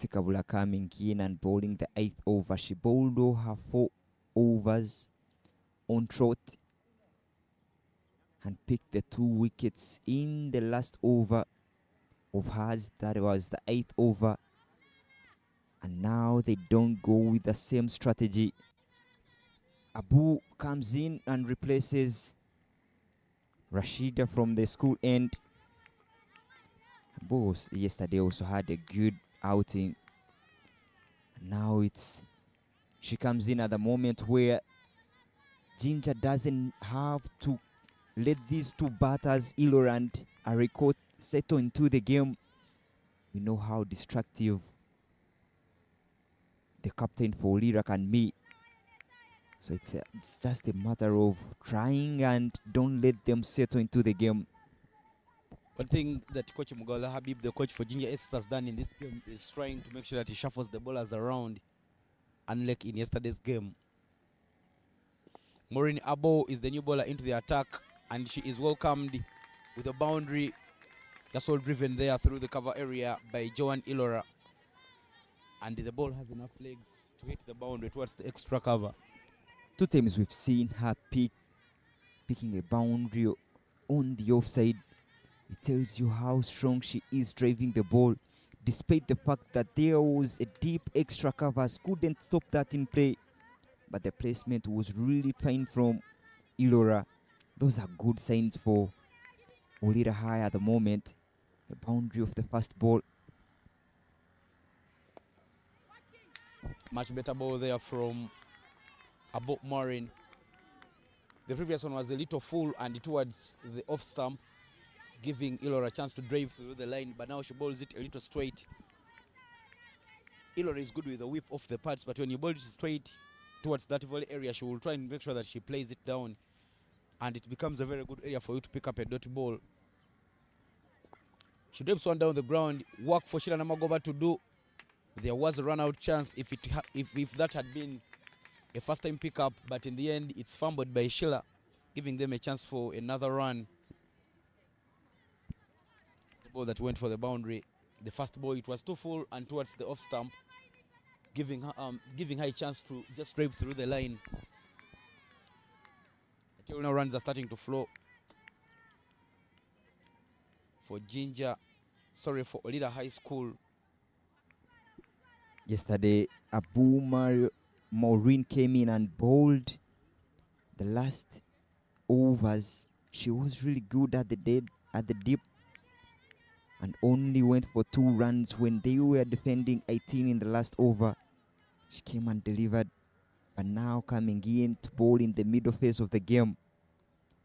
Tikabula coming in and bowling the 8th over. She bowled all her 4 overs on trot and picked the 2 wickets in the last over of hers. That was the 8th over. And now they don't go with the same strategy. Abu comes in and replaces Rashida from the school end. Abu yesterday also had a good outing. Now she comes in at the moment where Ginger doesn't have to let these 2 batters, Ilora and Ariko, settle into the game. We know how destructive the captain for Lira can be. So it's just a matter of trying and don't let them settle into the game. One thing that Coach Mugala Habib, the coach for Ginger Aces, has done in this game is trying to make sure that he shuffles the bowlers around, unlike in yesterday's game. Maureen Abo is the new bowler into the attack, and she is welcomed with a boundary. That's all driven there through the cover area by Joan Ilora. And the ball has enough legs to hit the boundary towards the extra cover. 2 times we've seen her picking a boundary on the offside. It tells you how strong she is driving the ball, despite the fact that there was a deep extra cover. Couldn't stop that in play, but the placement was really fine from Ilora. Those are good signs for Olira High at the moment. The boundary of the first ball. Much better ball there from Abo Maureen. The previous one was a little full and towards the off stump, giving Ilora a chance to drive through the line, but now she bowls it a little straight. Ilora is good with the whip off the pads, but when you bowl it straight towards that volley area, she will try and make sure that she plays it down, and it becomes a very good area for you to pick up a dot ball. She drives one down the ground, work for Sheila Namagoba to do. There was a run-out chance if that had been a first-time pickup, but in the end, it's fumbled by Sheila, giving them a chance for another run. The ball that went for the boundary, the first ball, it was too full and towards the off stump, giving her a chance to just drive through the line. The now runs are starting to flow for for Olida High School. Yesterday, Abu Maureen came in and bowled the last overs. She was really good at the deep, and only went for 2 runs when they were defending 18 in the last over. She came and delivered, but now coming in to bowl in the middle phase of the game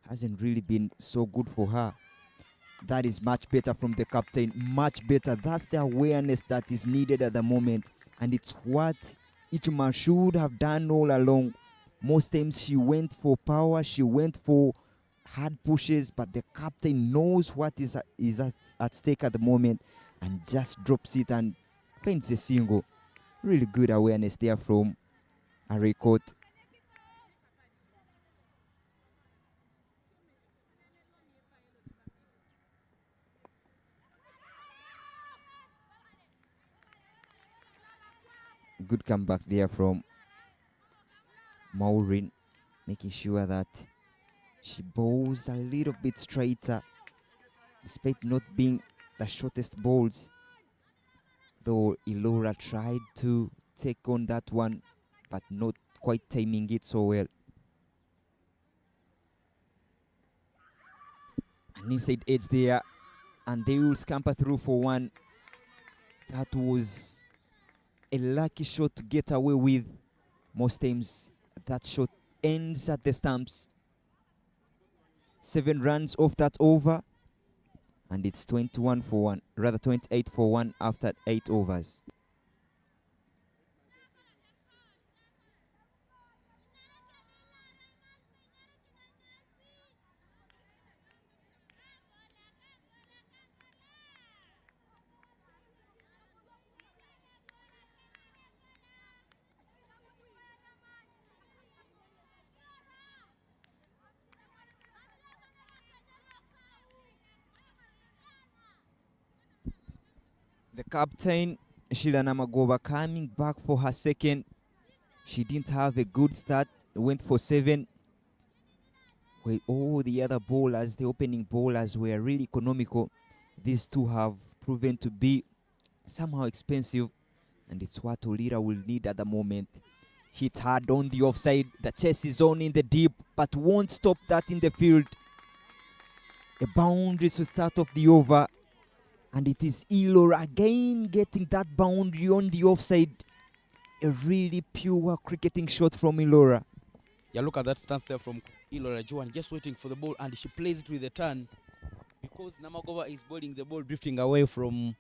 hasn't really been so good for her. That is much better from the captain, much better. That's the awareness that is needed at the moment, and it's what Ichuma should have done all along. Most times she went for power, she went for hard pushes, but the captain knows what is at stake at the moment and just drops it and finds a single. Really good awareness there from Arikot. Good comeback there from Maureen, making sure that she bowls a little bit straighter, despite not being the shortest bowls. Though Ilora tried to take on that one, but not quite timing it so well. An inside edge there, and they will scamper through for 1. That was a lucky shot to get away with. Most times that shot ends at the stumps. 7 runs off that over, and it's 21 for 1, rather 28 for 1 after 8 overs. The captain Sheila Namagova coming back for her second. She didn't have a good start. Went for 7. Well, all the other bowlers, the opening bowlers, were really economical. These two have proven to be somehow expensive, and it's what Olira will need at the moment. Hit hard on the offside. The chase is on in the deep, but won't stop that in the field. A boundary to start off the over, and it is Ilora again getting that boundary on the offside. A really pure cricketing shot from Ilora. Yeah, look at that stance there from Ilora Joan, just waiting for the ball, and she plays it with a turn because Namagova is bowling the ball drifting away from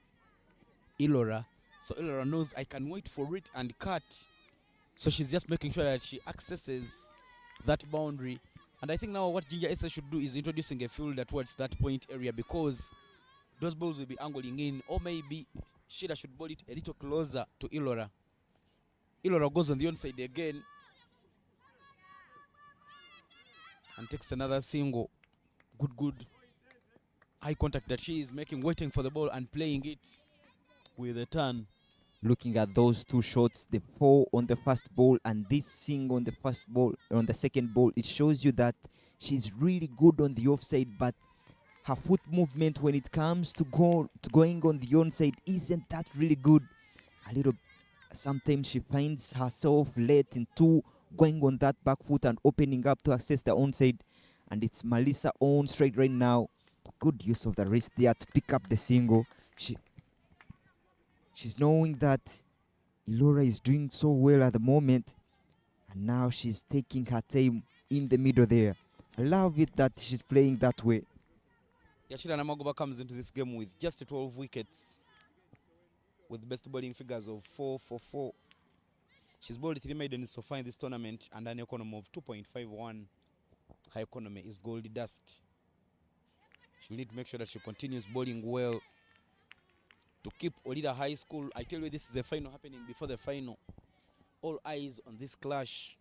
Ilora. So Ilora knows I can wait for it and cut. So she's just making sure that she accesses that boundary. And I think now what Ginger Esa should do is introducing a fielder towards that point area, because those balls will be angling in, or maybe Sheila should bowl it a little closer to Ilora. Ilora goes on the onside again and takes another single. Good eye contact that she is making, waiting for the ball and playing it with a turn. Looking at those two shots, the 4 on the first ball and this single on the first ball, on the second ball, it shows you that she's really good on the offside, but her foot movement when it comes to going on the onside isn't that really good. Sometimes she finds herself late into going on that back foot and opening up to access the onside, and it's Melissa on straight right now. Good use of the wrist there to pick up the single. She's knowing that Ilora is doing so well at the moment, and now she's taking her time in the middle there. I love it that she's playing that way. Yashira Namagova comes into this game with just 12 wickets, with best bowling figures of 4 for 4. She's bowled 3 maidens so far in this tournament and an economy of 2.51. Her economy is gold dust. She'll need to make sure that she continues bowling well to keep Olida High School. I tell you, this is a final happening before the final. All eyes on this clash.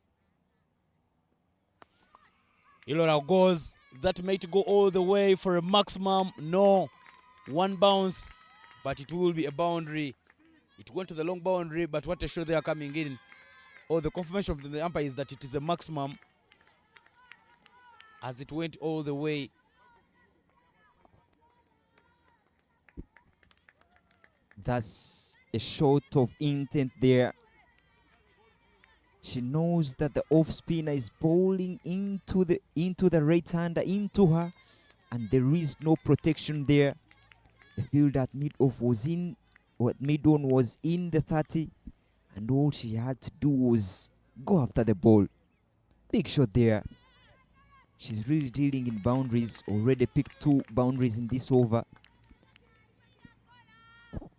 Ilora goes. That might go all the way for a maximum. No. One bounce, but it will be a boundary. It went to the long boundary, but what a shot they are coming in. Oh, the confirmation from the umpire is that it is a maximum, as it went all the way. That's a shot of intent there. She knows that the off spinner is bowling into the right hander, into her, and there is no protection there. The field at mid-off was in, or mid-on was in the 30, and all she had to do was go after the ball. Big shot there. She's really dealing in boundaries. Already picked 2 boundaries in this over.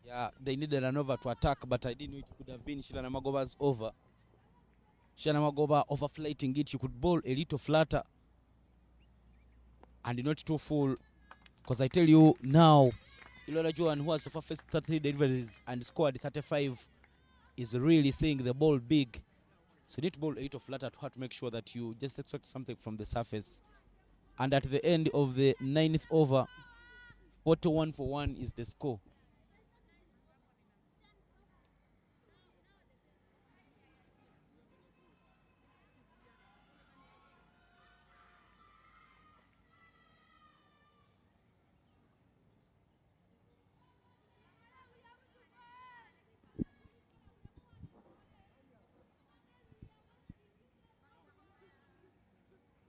Yeah, they needed an over to attack, but I didn't know it could have been Sheila Namagova's over. Sheila Namagova overflighting it. She could bowl a little flatter and not too full, because I tell you now, Ilora Joan, who has so far faced 33 deliveries and scored 35, is really seeing the ball big. So you need to bowl a little flatter to have to make sure that you just extract something from the surface. And at the end of the 9th over, 41 for 1 is the score.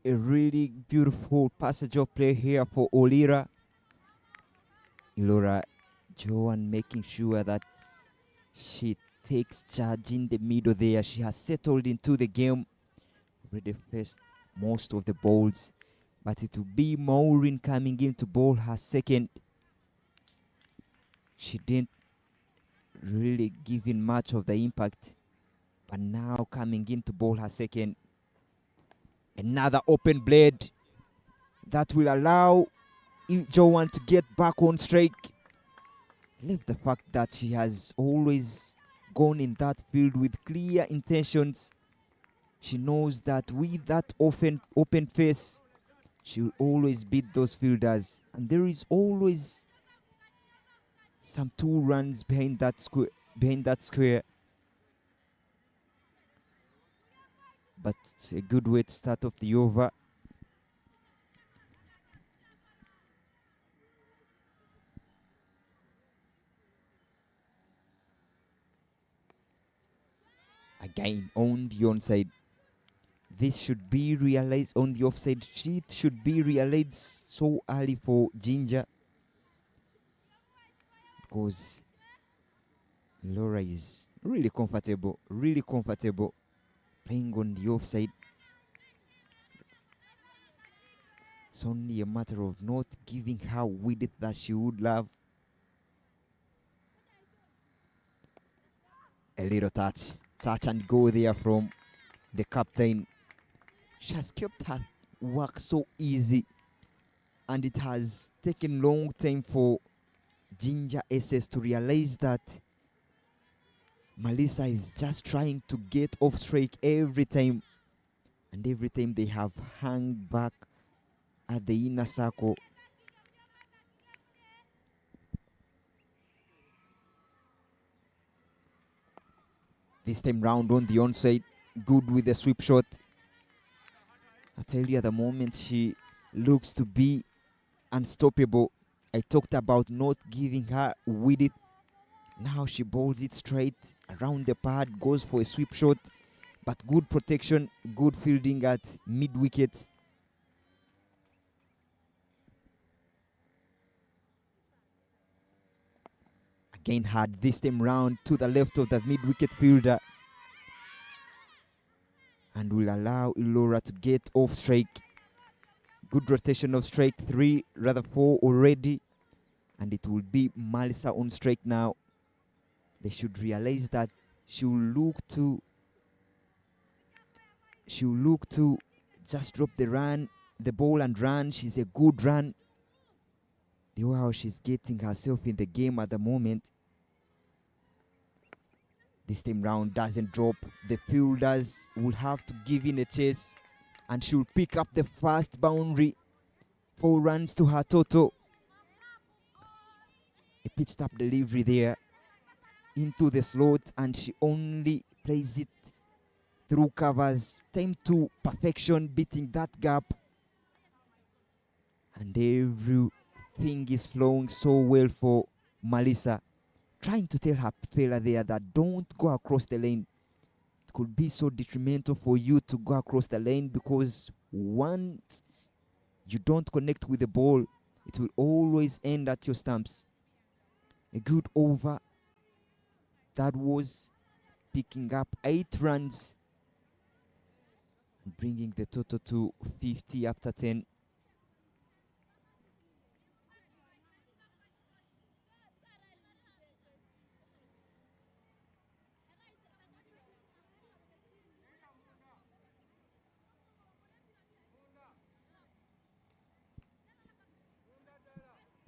A really beautiful passage of play here for Olira. Ilora Joan making sure that she takes charge in the middle there. She has settled into the game. Already faced most of the balls, but it will be Maureen coming in to bowl her second. She didn't really give in much of the impact, but now coming in to bowl her second. Another open blade that will allow Joan to get back on strike. Love the fact that she has always gone in that field with clear intentions. She knows that with that open face, she will always beat those fielders, and there is always some 2 runs behind behind that square. But it's a good way to start off the over. Again, on the onside. This should be realized on the offside. It should be realized so early for Ginger. Because Laura is really comfortable playing on the offside. It's only a matter of not giving her width that she would love. A little touch and go there from the captain. She has kept her work so easy, and it has taken long time for Ginger SS to realize that Melissa is just trying to get off strike every time, and every time they have hung back at the inner circle. This time round on the onside, good with the sweep shot. I tell you, at the moment she looks to be unstoppable. I talked about not giving her with it. Now she bowls it straight around the pad, goes for a sweep shot, but good protection, good fielding at mid-wicket. Again hard this time round to the left of the mid-wicket fielder, and will allow Ilora to get off strike. Good rotation of strike, 4 already, and it will be Melissa on strike now. They should realize that she will look to just drop the ball and run. She's a good run. The way how she's getting herself in the game at the moment. This time round doesn't drop. The fielders will have to give in a chase, and she'll pick up the first boundary. 4 runs to her total. A pitched up delivery there into the slot, and she only plays it through covers. Time to perfection, beating that gap, and everything is flowing so well for Melissa. Trying to tell her fella there that don't go across the lane. It could be so detrimental for you to go across the lane, because once you don't connect with the ball, it will always end at your stumps. A good over. That was picking up 8 runs, bringing the total to 50 after 10.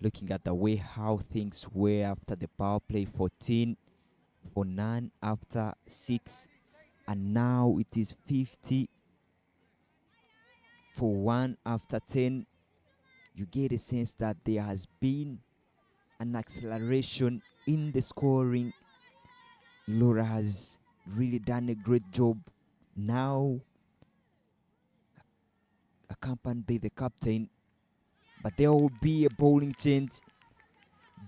Looking at the way how things were after the power play, 14 for none after 6, and now it is 50 for 1 after 10. You get a sense that there has been an acceleration in the scoring. Laura has really done a great job now, accompanied by the captain. But there will be a bowling change.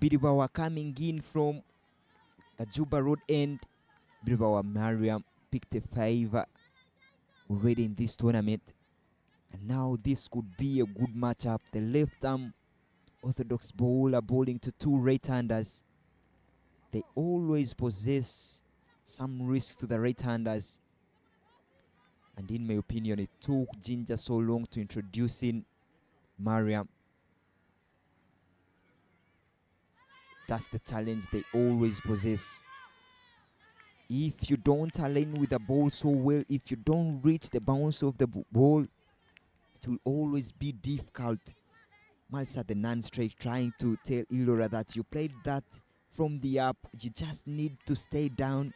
Biribawa coming in from the Juba Road end. Biribawa Mariam picked a 5 already in this tournament. And now this could be a good matchup. The left arm orthodox bowler bowling to 2 right-handers. They always possess some risk to the right-handers. And in my opinion, it took Ginger so long to introduce in Mariam. That's the challenge they always possess. If you don't align with the ball so well, if you don't reach the bounce of the ball, it will always be difficult. Miles at the non-strike trying to tell Ilora that you played that from the up. You just need to stay down.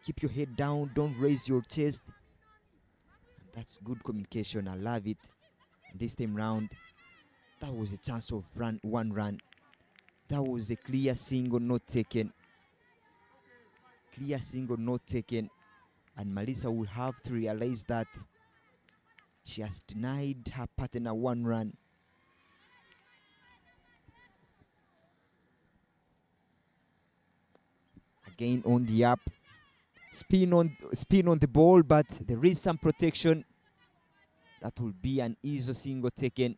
Keep your head down. Don't raise your chest. That's good communication. I love it. And this time round, that was a chance of 1 run. That was a clear single not taken. clear single not taken, and Melissa will have to realize that she has denied her partner one run. Again on the up, spin on the ball, but there is some protection. That will be an easy single taken.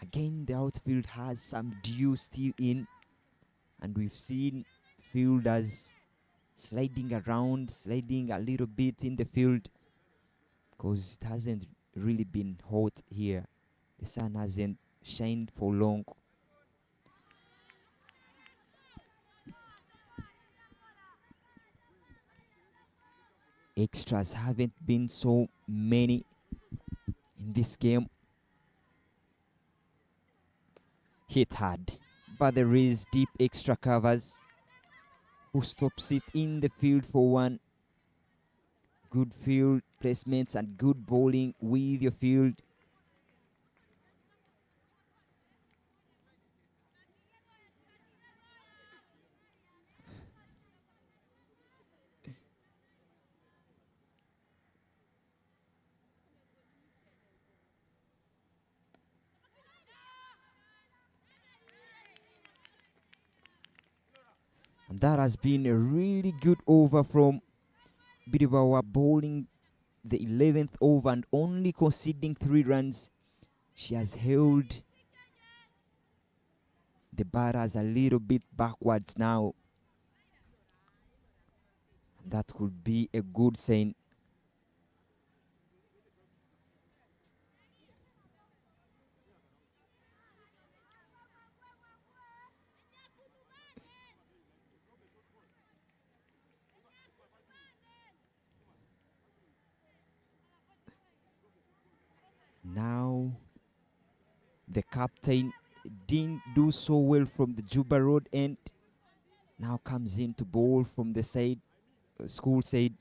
Again, the outfield has some dew still in, and we've seen fielders sliding around, sliding a little bit in the field, because it hasn't really been hot here. The sun hasn't shined for long. Extras haven't been so many in this game. Hit hard, but there is deep extra covers. Who stops it in the field for one? Good field placements and good bowling with your field. And that has been a really good over from Biribawa, bowling the 11th over and only conceding 3 runs. She has held the batters a little bit backwards now. That could be a good sign. Now, the captain didn't do so well from the Juba Road end. Now comes in to bowl from the side, school side.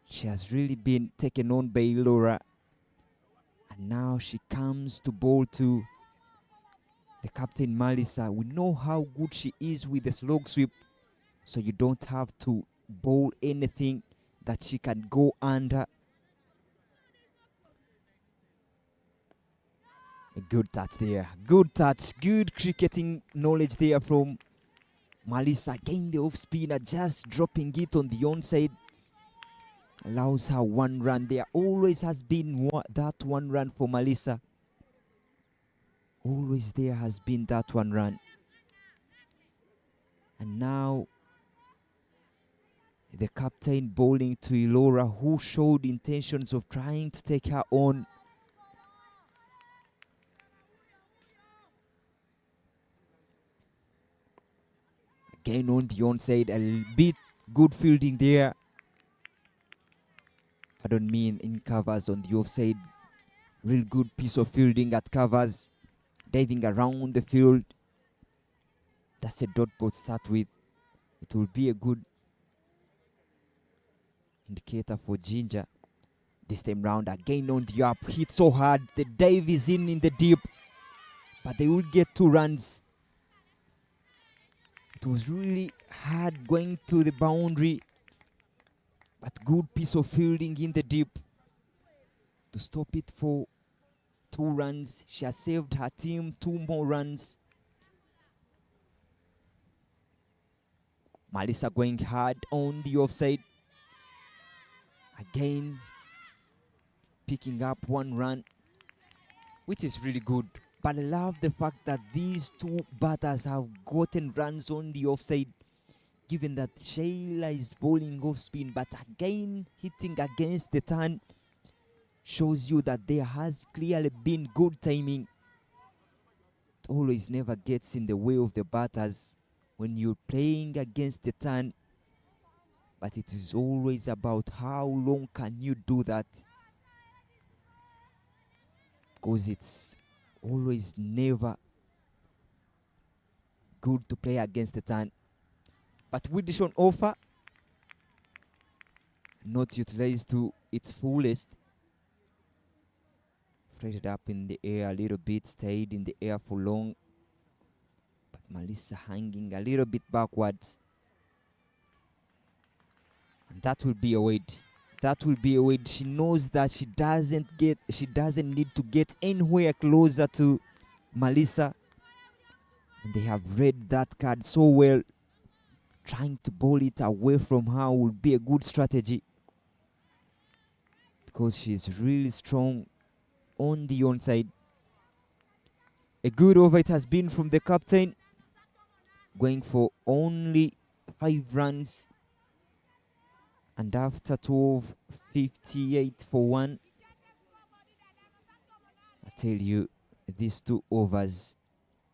She has really been taken on by Laura. And now she comes to bowl to the captain Malisa. We know how good she is with the slog sweep, so you don't have to bowl anything that she can go under. A good touch there. Good touch. Good cricketing knowledge there from Malisa. Again, the off spinner just dropping it on the onside. Allows her 1 run. There always has been that 1 run for Malisa. Always there has been that 1 run. And now the captain bowling to Elora, who showed intentions of trying to take her on. Again on the onside, a bit good fielding there. I don't mean in covers, on the offside. Real good piece of fielding at covers. Diving around the field. That's a dot ball start with. It will be a good indicator for Ginger. This time round, again on the up. Hit so hard. The dive is in the deep. But they will get 2 runs. It was really hard going to the boundary. But good piece of fielding in the deep to stop it for 2 runs. She has saved her team 2 more runs. Malisa going hard on the offside. Again, picking up 1 run, which is really good. But I love the fact that these 2 batters have gotten runs on the offside, given that Shayla is bowling off spin, but again hitting against the turn shows you that there has clearly been good timing. It always never gets in the way of the batters when you're playing against the turn, but it is always about how long can you do that, because it's always never good to play against the turn. But with this on offer, not utilized to its fullest. Floated up in the air a little bit, stayed in the air for long. But Melissa hanging a little bit backwards. And that will be a weight. That will be a weight. She knows that she doesn't need to get anywhere closer to Melissa. And they have read that card so well. Trying to bowl it away from her will be a good strategy, because she's really strong on the onside. A good over it has been from the captain, going for only 5 runs. And after 12, 58 for 1. I tell you, these 2 overs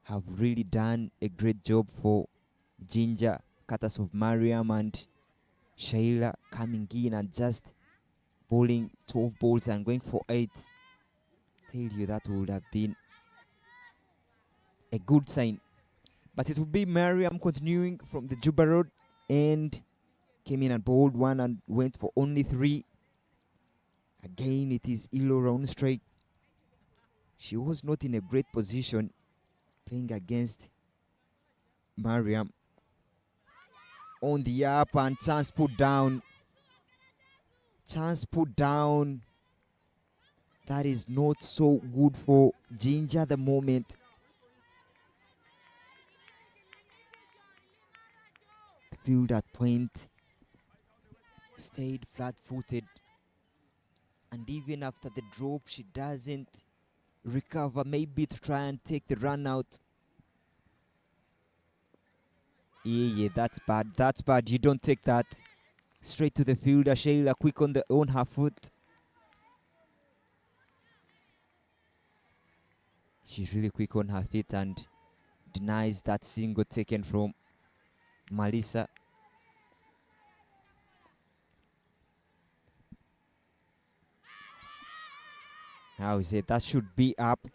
have really done a great job for Ginger, cutters of Mariam and Shayla coming in and just bowling 12 balls and going for 8. Tell you, that would have been a good sign. But it will be Mariam continuing from the Juba Road, and came in and bowled 1 and went for only 3. Again, it is Ilora on strike. She was not in a great position playing against Mariam. On the up, and chance put down. Chance put down. That is not so good for Ginger at the moment. The field at point stayed flat-footed, and even after the drop, she doesn't recover, maybe to try and take the run out. Yeah, that's bad. That's bad. You don't take that. Straight to the fielder. Shayla quick on her foot. She's really quick on her feet and denies that single taken from Melissa. How is it? That should be up.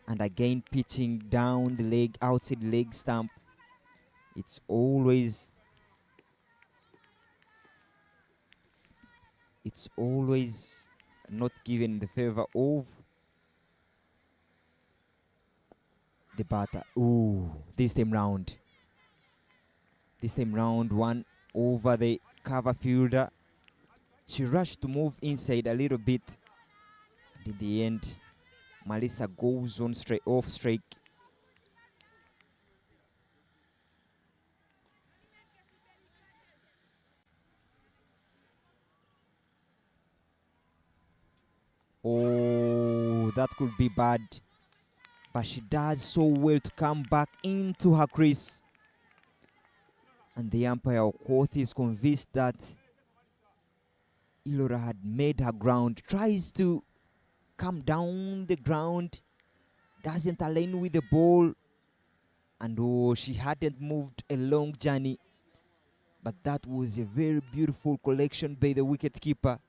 And again, pitching down the leg, outside leg stump. It's always not given the favor of the batter. Ooh, this time round. This time round, 1 over the cover fielder. She rushed to move inside a little bit. And in the end, Melissa goes on off strike. Oh, that could be bad. But she does so well to come back into her crease. And the umpire, of course, is convinced that Ilora had made her ground. Tries to come down the ground. Doesn't align with the ball. And oh, she hadn't moved a long journey. But that was a very beautiful collection by the wicketkeeper.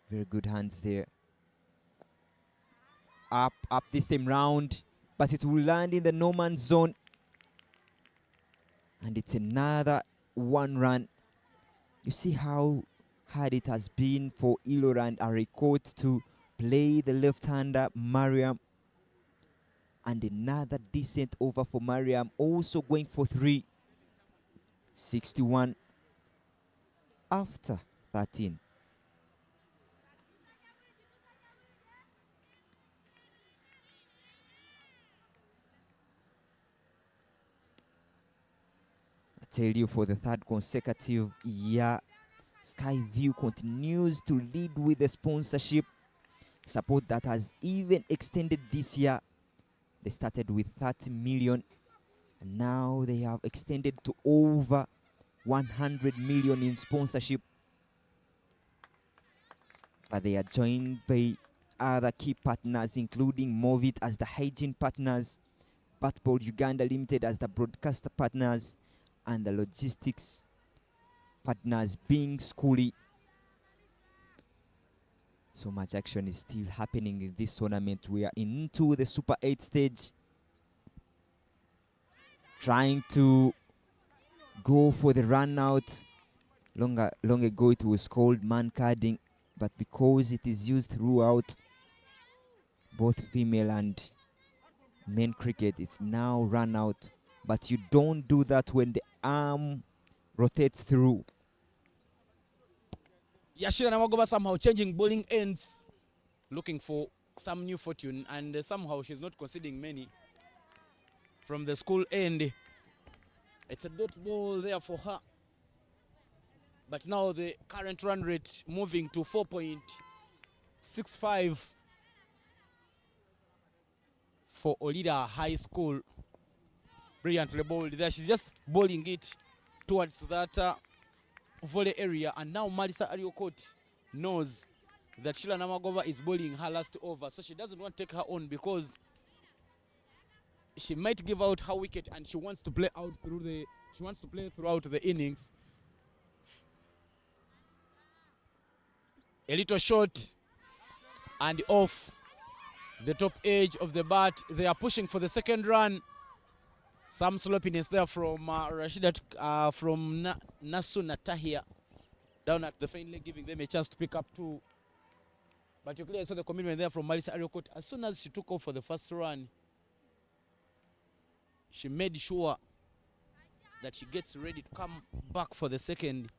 Very good hands there. Up this time round. But it will land in the no man's zone. And it's another 1 run. You see how hard it has been for Ilora and Arikot to play the left-hander Mariam. And another decent over for Mariam, also going for 3. 61 after 13. I tell you, for the 3rd consecutive year, Skyview continues to lead with the sponsorship support that has even extended this year. They started with 30 million, and now they have extended to over 100 million in sponsorship. But they are joined by other key partners, including Movit as the hygiene partners, Batball Uganda Limited as the broadcaster partners, and the logistics partners being Schooly. So much action is still happening in this tournament. We are into the Super 8 stage, trying to go for the run out. Long ago it was called man carding, but because it is used throughout both female and main cricket, it's now run out. But you don't do that when the arm rotates through. Yashira Namagoba somehow changing bowling ends, looking for some new fortune, and somehow she's not conceding many. From the school end, it's a dot ball there for her. But now the current run rate moving to 4.65 for Olida High School. Brilliantly bowled there. She's just bowling it towards that volley area. And now Marisa Ariokot knows that Sheila Namagova is bowling her last over. So she doesn't want to take her on because she might give out her wicket and she wants to play out throughout the innings. A little short and off the top edge of the bat. They are pushing for the second run. Some sloppiness there from Rashidat, from Nasu Natahia down at the faint leg, giving them a chance to pick up two. But you clearly saw the commitment there from Marisa Ariokot. As soon as she took off for the first run, she made sure that she gets ready to come back for the second.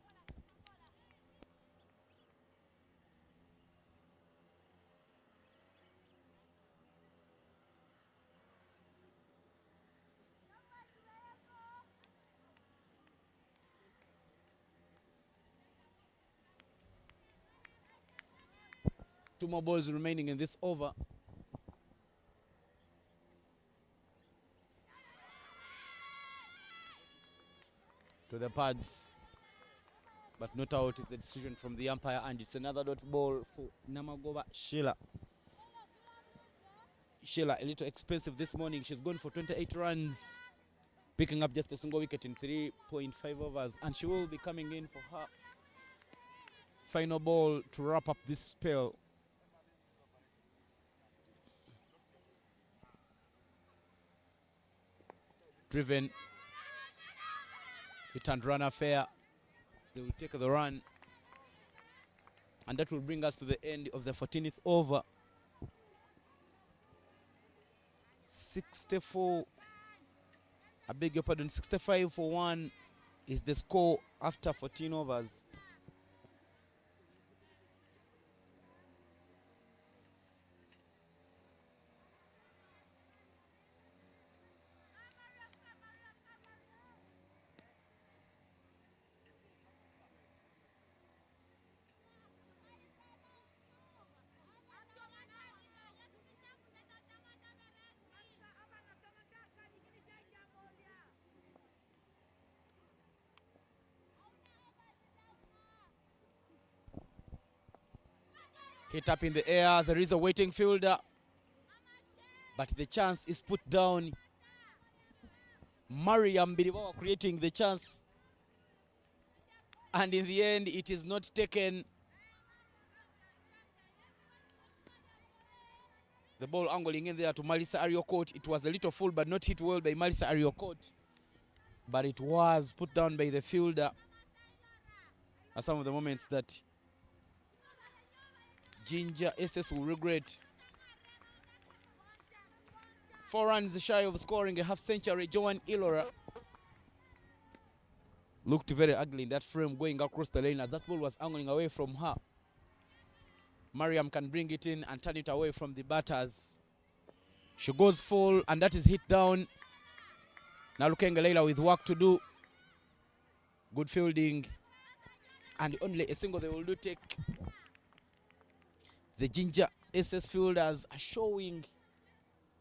Two more balls remaining in this over. To the pads, but not out is the decision from the umpire, and it's another dot ball for Namagova Sheila. Sheila a little expensive this morning. She's gone for 28 runs, picking up just a single wicket in 3.5 overs, and she will be coming in for her final ball to wrap up this spell. Driven, hit and run affair. They will take the run, and that will bring us to the end of the 14th over. 64, I beg your pardon, 65 for 1 is the score after 14 overs. Hit up in the air. There is a waiting fielder, but the chance is put down. Mariam Biribawa creating the chance, and in the end it is not taken. The ball angling in there to Marisa Ariokot. It was a little full but not hit well by Marisa Ariokot, but it was put down by the fielder. Are some of the moments that Ginger SS will regret. 4 runs shy of scoring a half century. Joan Ilora looked very ugly in that frame going across the lane as that ball was angling away from her. Mariam can bring it in and turn it away from the batters. She goes full and that is hit down. Now Lukenga Leila with work to do. Good fielding and only a single they will do take. The Ginger SS fielders are showing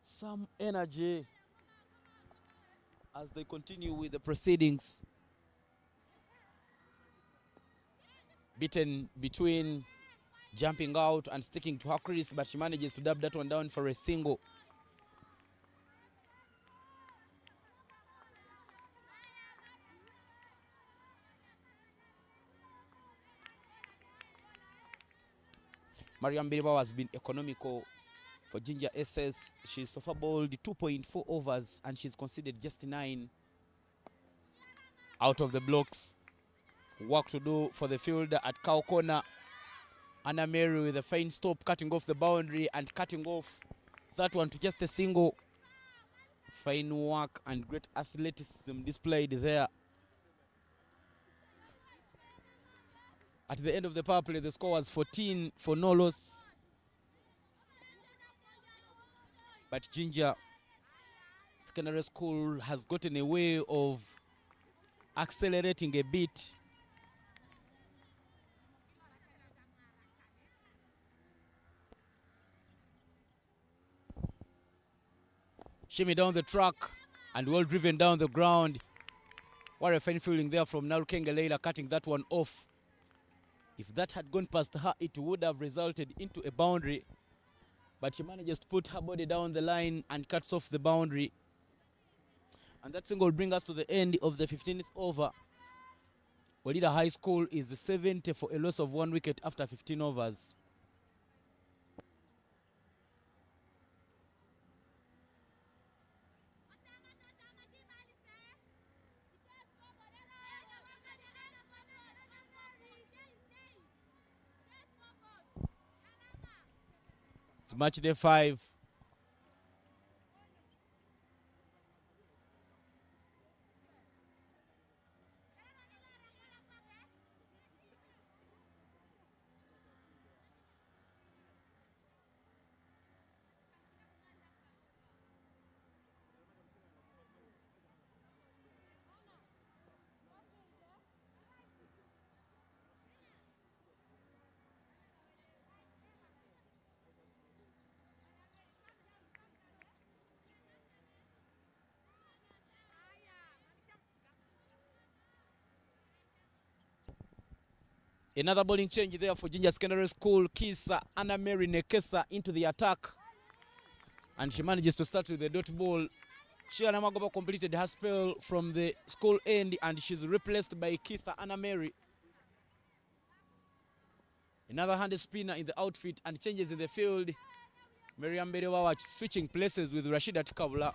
some energy as they continue with the proceedings. Beaten between jumping out and sticking to her crease, but she manages to dab that one down for a single. Mariam Biribawa has been economical for Ginger SS. She's so far bowled 2.4 overs and she's conceded just 9 out of the blocks. Work to do for the fielder at cow corner. Anna Mary with a fine stop, cutting off the boundary and cutting off that one to just a single. Fine work and great athleticism displayed there. At the end of the power play, the score was 14 for no loss. But Ginger Secondary School has gotten a way of accelerating a bit. Shimmy down the track and well driven down the ground. What a fine fielding there from Narukenge Leila, cutting that one off. If that had gone past her, it would have resulted into a boundary. But she manages to put her body down the line and cuts off the boundary. And that single will bring us to the end of the 15th over. Olida High School is 70 for a loss of 1 wicket after 15 overs. It's match day 5. Another bowling change there for Jinja Secondary School. Kisa Anna Mary Nekesa into the attack. And she manages to start with the dot ball. Sheila Namagoba completed her spell from the school end and she's replaced by Kisa Anna Mary. Another handed spinner in the outfit and changes in the field. Miriam Bedewawa switching places with Rashida Tikabula.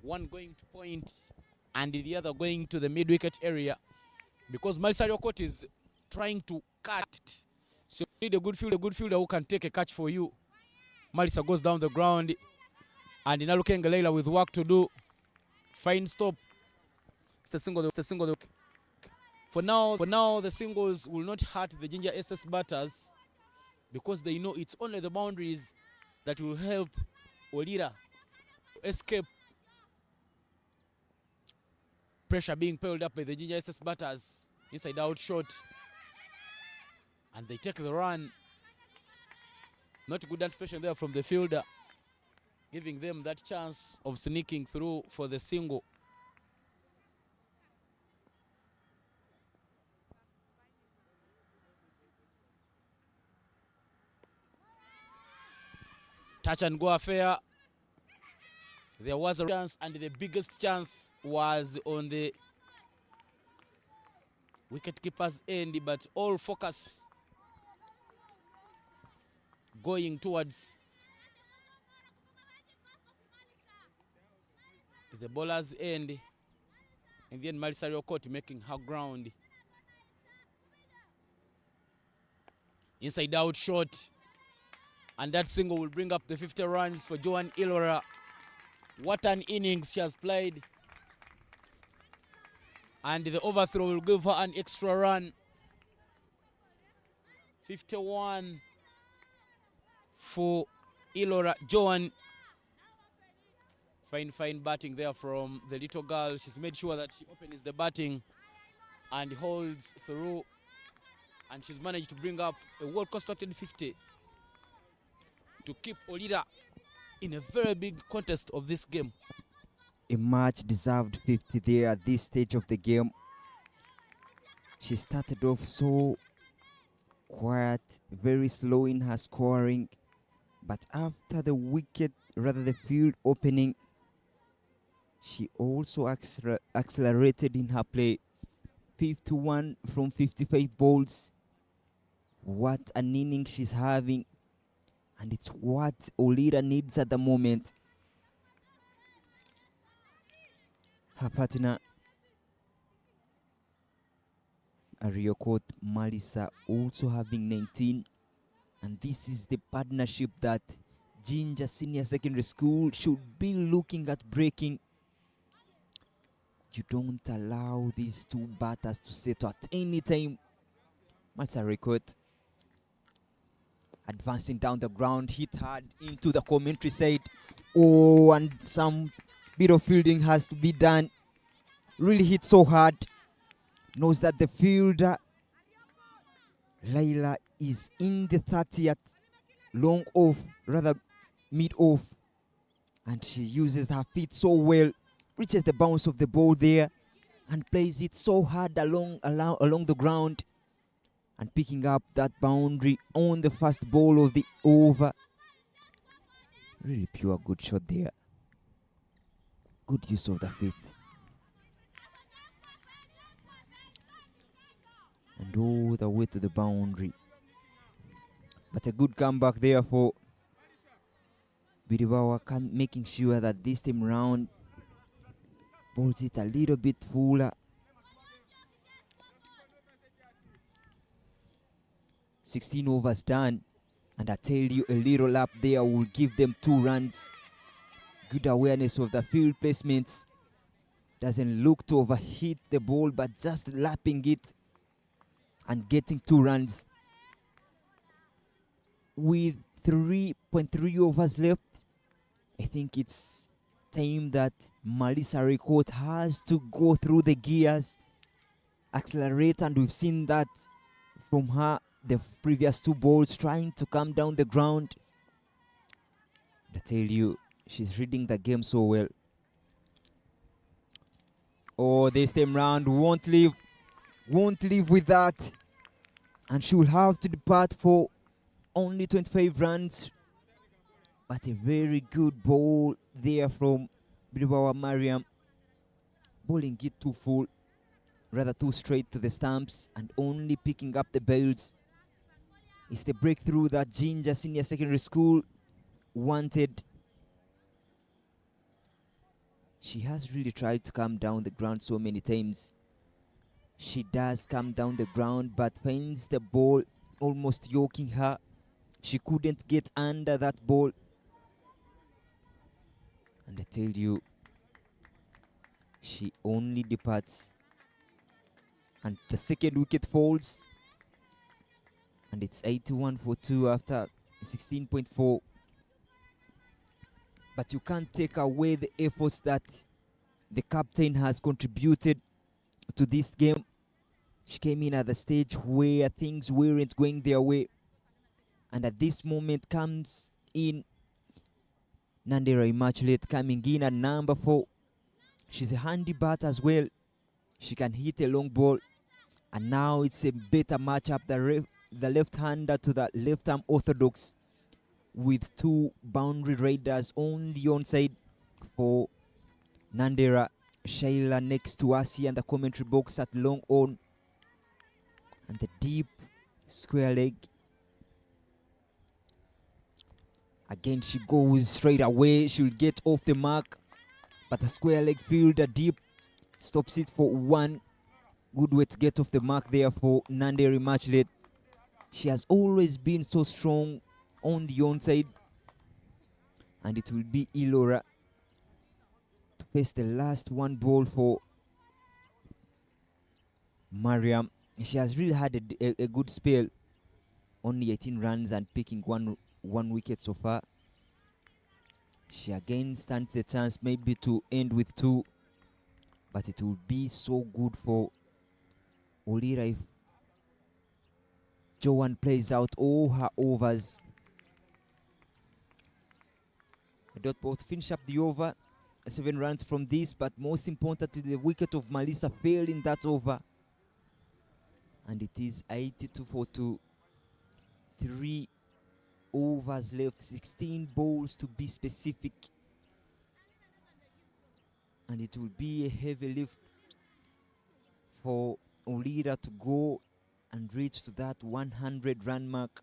One going to point and the other going to the mid-wicket area. Because Malisario Court is trying to cut. So you need a good fielder who can take a catch for you. Malisa goes down the ground. And Narukenge Leila with work to do. Fine stop. It's the single. For now, the singles will not hurt the Ginger SS batters because they know it's only the boundaries that will help Olira escape pressure being piled up by the Ginger SS batters. Inside out shot. And they take the run. Not good anticipation there from the fielder, giving them that chance of sneaking through for the single. Touch and go affair. There was a chance and the biggest chance was on the wicketkeeper's end, but all focus going towards the bowler's end, and then Malisario Court making her ground. Inside out shot, and that single will bring up the 50 runs for Joan Ilora. What an innings she has played. And the overthrow will give her an extra run. 51 for Ilora. Joan. Fine batting there from the little girl. She's made sure that she opens the batting and holds through. And she's managed to bring up a well-constructed 50 to keep Olira in a very big contest of this game. A much-deserved 50 there at this stage of the game. She started off so quiet, very slow in her scoring. But after the wicket, rather the field opening, she also accelerated in her play. 51 from 55 balls. What an inning she's having. And it's what Olira needs at the moment. Her partner, Ariokot Malisa, also having 19. And this is the partnership that Ginger Senior Secondary School should be looking at breaking. You don't allow these two batters to settle at any time. That's a record. Advancing down the ground, hit hard into the commentary side. Oh, and some bit of fielding has to be done. Really hit so hard. Knows that the fielder, Laila, is in the 30th, long off, rather mid off. And she uses her feet so well, reaches the bounce of the ball there, and plays it so hard along the ground, and picking up that boundary on the first ball of the over. Really pure good shot there. Good use of the feet. And all the way to the boundary. But a good comeback there for Biribawa, making sure that this time round bowls it a little bit fuller. 16 overs done, and I tell you, a little lap there will give them 2 runs. Good awareness of the field placements. Doesn't look to overhit the ball, but just lapping it and getting 2 runs. With 3.3 overs left, I think it's time that Melissa Ricote has to go through the gears, accelerate, and we've seen that from her the previous 2 balls, trying to come down the ground. I tell you, she's reading the game so well. Oh, this time round won't leave with that, and she will have to depart for only 25 runs. But a very good ball there from Biribawa Mariam, bowling it too full, rather too straight to the stumps, and only picking up the bails. It's the breakthrough that Ginger Senior Secondary School wanted. She has really tried to come down the ground so many times. She does come down the ground, but finds the ball almost yoking her. She couldn't get under that ball. And I tell you, she only departs. And the second wicket falls. And it's 81 for 2 after 16.4. But you can't take away the efforts that the captain has contributed to this game. She came in at the stage where things weren't going their way. And at this moment comes in Nandera Immaculate, coming in at number 4. She's a handy bat as well. She can hit a long ball. And now it's a better matchup. The left-hander to the left-arm orthodox, with 2 boundary raiders on the onside for Nandera. Shaila next to us here in the commentary box at long on. And the deep square leg. Again, she goes straight away. She'll get off the mark. But the square leg fielder deep stops it for 1. Good way to get off the mark there for Nandera Immaculate. She has always been so strong on the onside. And it will be Ilora to face the last 1 ball for Mariam. She has really had a good spell. Only 18 runs and picking one wicket so far. She again stands a chance maybe to end with 2. But it will be so good for Olira if Joan plays out all her overs. Dot both finish up the over. 7 runs from this, but most importantly, the wicket of Melissa fell in that over. And it is 82 for 2. 3 overs left, 16 balls to be specific. And it will be a heavy lift for Olira to go and reach to that 100 run mark.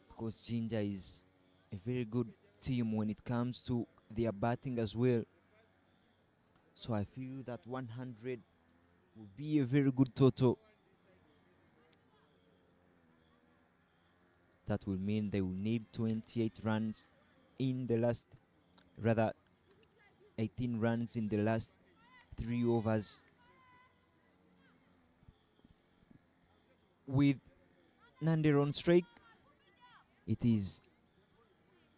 Because Ginger is a very good team when it comes to their batting as well. So I feel that 100 will be a very good total. That will mean they will need 28 runs in the last, rather 18 runs in the last 3 overs. With Nandere on strike, it is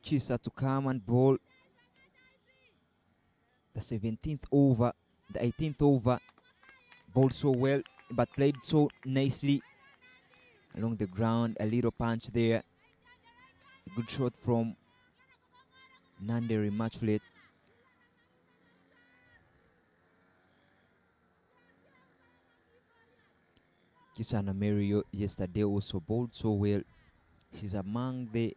Chisa to come and bowl the 17th over, the 18th over. Bowled so well, but played so nicely along the ground. A little punch there. A good shot from Nandere Immaculate. Kisana Mario yesterday also bowled so well. She's among the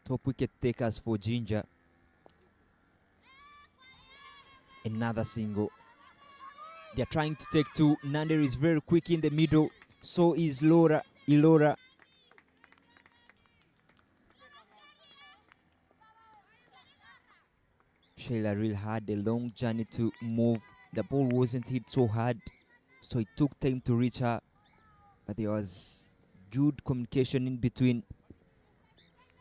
top wicket takers for Ginger. Another single. They're trying to take two. Nandere is very quick in the middle. So is Ilora. Sheila really had a long journey to move. The ball wasn't hit so hard, so it took time to reach her. But there was good communication in between.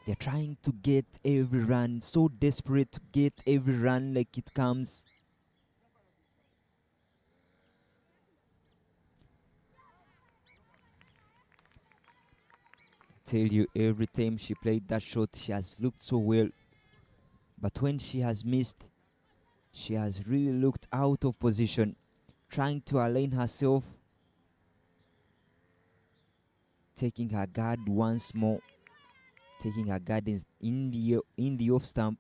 They're trying to get every run, so desperate to get every run like it comes. I tell you, every time she played that shot, she has looked so well. But when she has missed, she has really looked out of position, trying to align herself, taking her guard once more, taking her guard in the off stump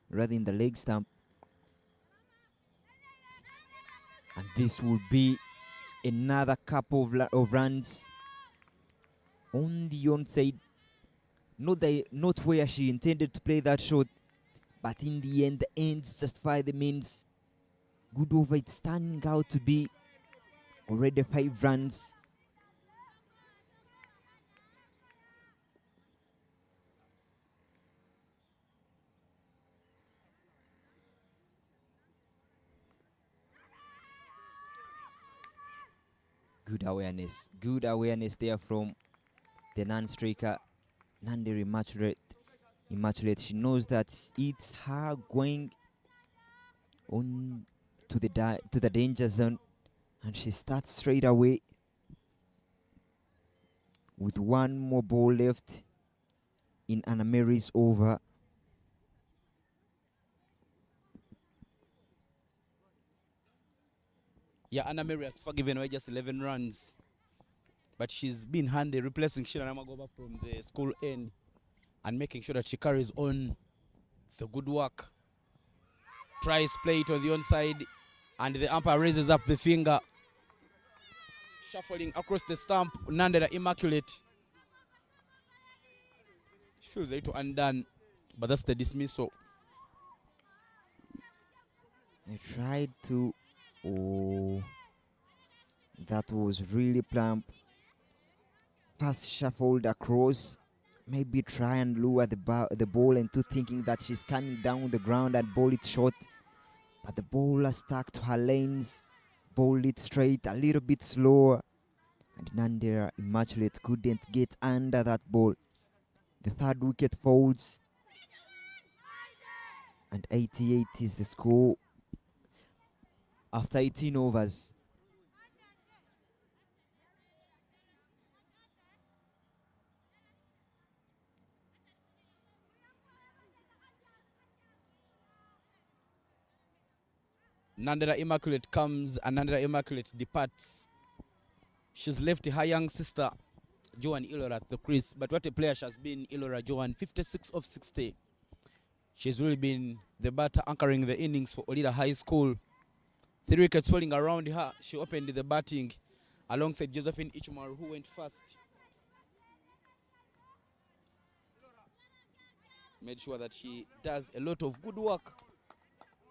rather than the leg stump. And this will be another couple of runs on the onside. Not where she intended to play that shot, but in the end, the ends justify the means. Good over, it's turning out to be already 5 runs. Good awareness there from the non-striker, Nandere Immaculate. She knows that it's her going on to the danger zone, and she starts straight away with one more ball left in Anna Mary's over. Yeah, Anna Mary has forgiven away just 11 runs. But she's been handy replacing Sheila Namagoba from the school end and making sure that she carries on the good work. Tries play it on the onside, and the umpire raises up the finger. Shuffling across the stump, Nandere Immaculate. She feels a little undone, but that's the dismissal. I tried to... Oh, that was really plump. Pass shuffled across. Maybe try and lure the ball into thinking that she's coming down the ground and bowl it short. But the bowler stuck to her lanes. Bowled it straight, a little bit slower. And Nandere Immaculate couldn't get under that ball. The third wicket folds. And 88 is the score after 18 overs. Nandere Immaculate comes and Nandere Immaculate departs. She's left her young sister, Joan Ilora, at the crease. But what a player she has been, Ilora Joan, 56 of 60. She's really been the batter anchoring the innings for Olida High School. 3 wickets falling around her. She opened the batting alongside Josephine Ichumaru, who went first. Made sure that she does a lot of good work.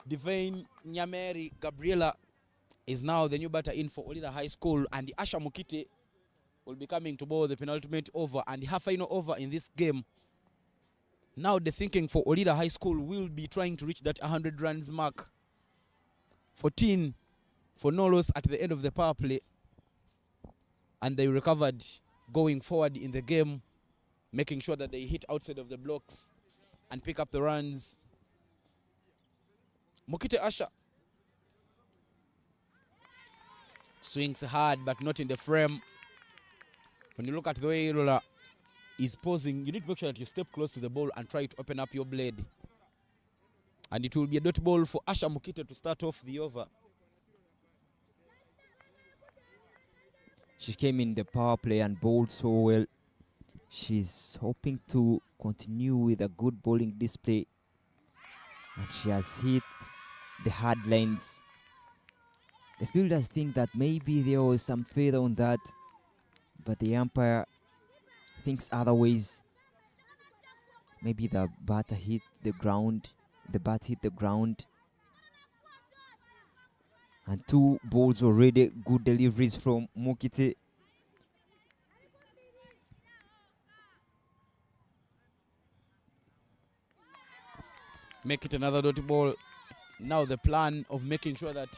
Divine Nyameri Gabriela is now the new batter in for Olida High School, and Asha Mukite will be coming to bowl the penultimate over and her final over in this game. Now the thinking for Olida High School will be trying to reach that 100 runs mark. 14 for no loss at the end of the power play, and they recovered going forward in the game. making sure that they hit outside of the blocks and pick up the runs. Mokite Asha swings hard, but not in the frame. When you look at the way Ilora is posing, you need to make sure that you step close to the ball and try to open up your blade. And it will be a dot ball for Asha Mokite to start off the over. She came in the power play and bowled so well. She's hoping to continue with a good bowling display. And she has hit the hard lines. The fielders think that maybe there was some feather on that, but the umpire thinks otherwise. Maybe the bat hit the ground. And two balls already, good deliveries from Mokite. Make it another dot ball. Now the plan of making sure that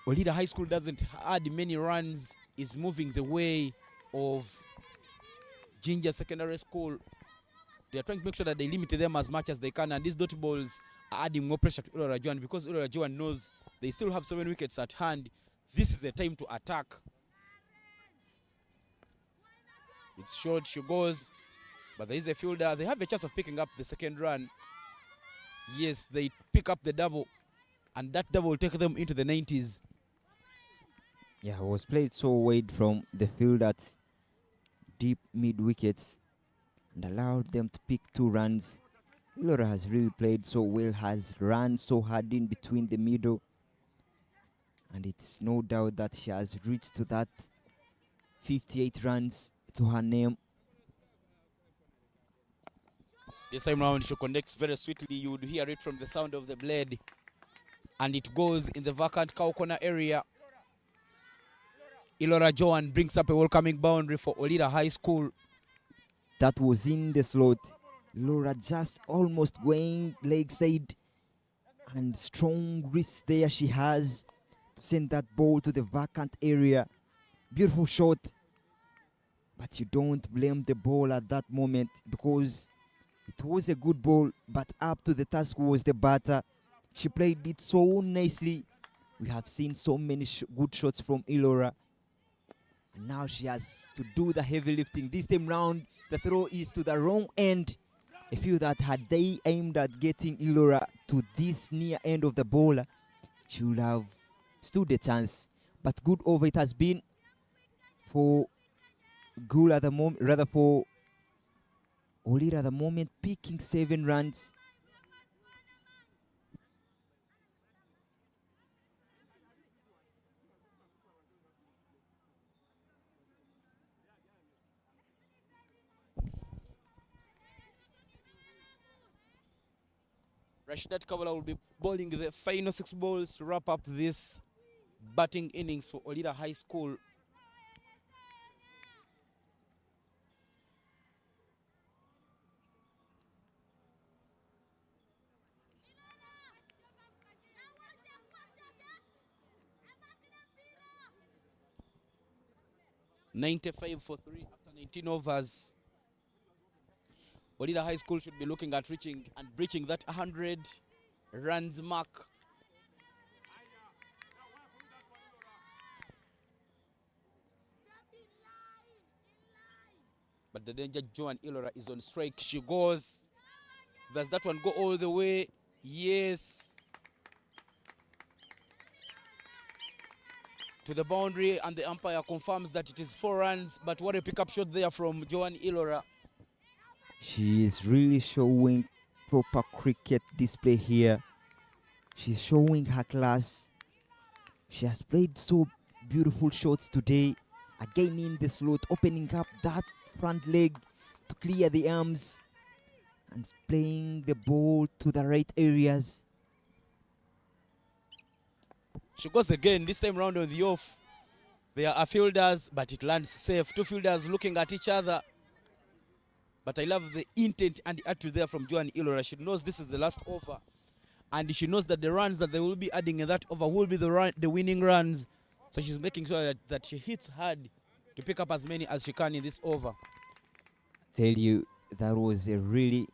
Olida High School doesn't add many runs is moving the way of Ginger Secondary School. They are trying to make sure that they limit them as much as they can, and these dot balls are adding more pressure to Ilora Joan, because Ilora Joan knows they still have 7 wickets at hand. This is the time to attack. It's short, she goes, but there is a fielder. They have a chance of picking up the second run. Yes, they pick up the double, and that double will take them into the 90s. Yeah, it was played so wide from the field at deep mid wickets and allowed them to pick 2 runs. Ilora has really played so well, has run so hard in between the middle, and it's no doubt that she has reached to that 58 runs to her name. This time round she connects very sweetly. You would hear it from the sound of the blade, and it goes in the vacant cow corner area. Ilora Joan brings up a welcoming boundary for Olida High School. That was in the slot. Ilora just almost going leg side, and strong wrist there she has to send that ball to the vacant area. Beautiful shot, but you don't blame the ball at that moment, because it was a good ball, but up to the task was the batter. She played it so nicely. We have seen so many good shots from Ilora. And now she has to do the heavy lifting. This time round, the throw is to the wrong end. I feel that had they aimed at getting Ilora to this near end of the bowler, she would have stood a chance. But good over it has been for Gulu at the moment, rather for Olida at the moment, picking 7 runs. Rashidat Kavala will be bowling the final 6 balls to wrap up this batting innings for Olida High School. $95 for 3 after 19 overs. Olida High School should be looking at reaching and breaching that 100 runs mark. But the danger Joan Ilora is on strike. She goes. Does that one go all the way? Yes. To the boundary, and the umpire confirms that it is 4 runs. But what a pickup shot there from Joan Ilora. She is really showing proper cricket display here. She's showing her class. She has played so beautiful shots today. Again in the slot, opening up that front leg to clear the arms and playing the ball to the right areas. She goes again, this time round on the off. There are fielders, but it lands safe. 2 fielders looking at each other. But I love the intent and the attitude there from Joan Ilora. She knows this is the last over, and she knows that the runs that they will be adding in that over will be the winning runs. So she's making sure that she hits hard to pick up as many as she can in this over. Tell you, that was a really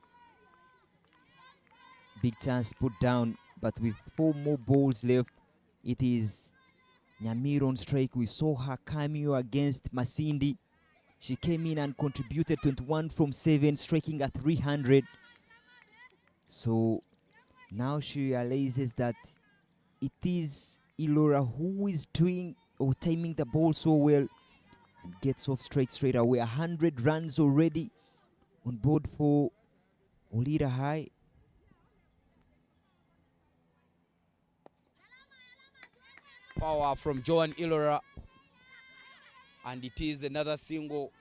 big chance put down, but with 4 more balls left, it is Nyamiro on strike. We saw her cameo against Masindi. She came in and contributed 21 from 7, striking at 300. So now she realizes that it is Ilora who is doing or timing the ball so well and gets off straight away. 100 runs already on board for Olira High. Power from Joan Ilora, and it is another single.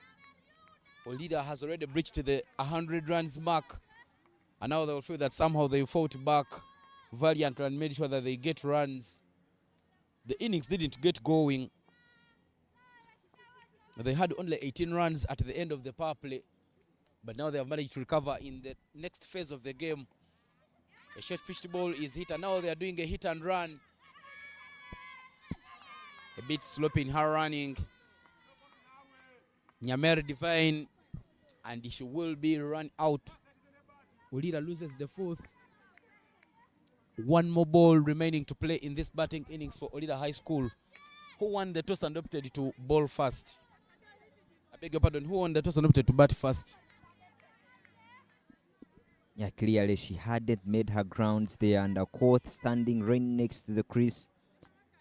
Olida has already breached the 100 runs mark, and now they'll feel that somehow they fought back valiantly and made sure that they get runs. The innings didn't get going. They had only 18 runs at the end of the power play, but now they have managed to recover in the next phase of the game. A short pitched ball is hit, and now they are doing a hit and run. A bit sloppy in her running. Nyamere Divine, and she will be run out. Olida loses the 4th. 1 more ball remaining to play in this batting innings for Olida High School. Who won the toss and opted to bowl first? I beg your pardon, who won the toss and opted to bat first? Yeah, clearly she hadn't made her grounds there, and Akoth, standing right next to the crease,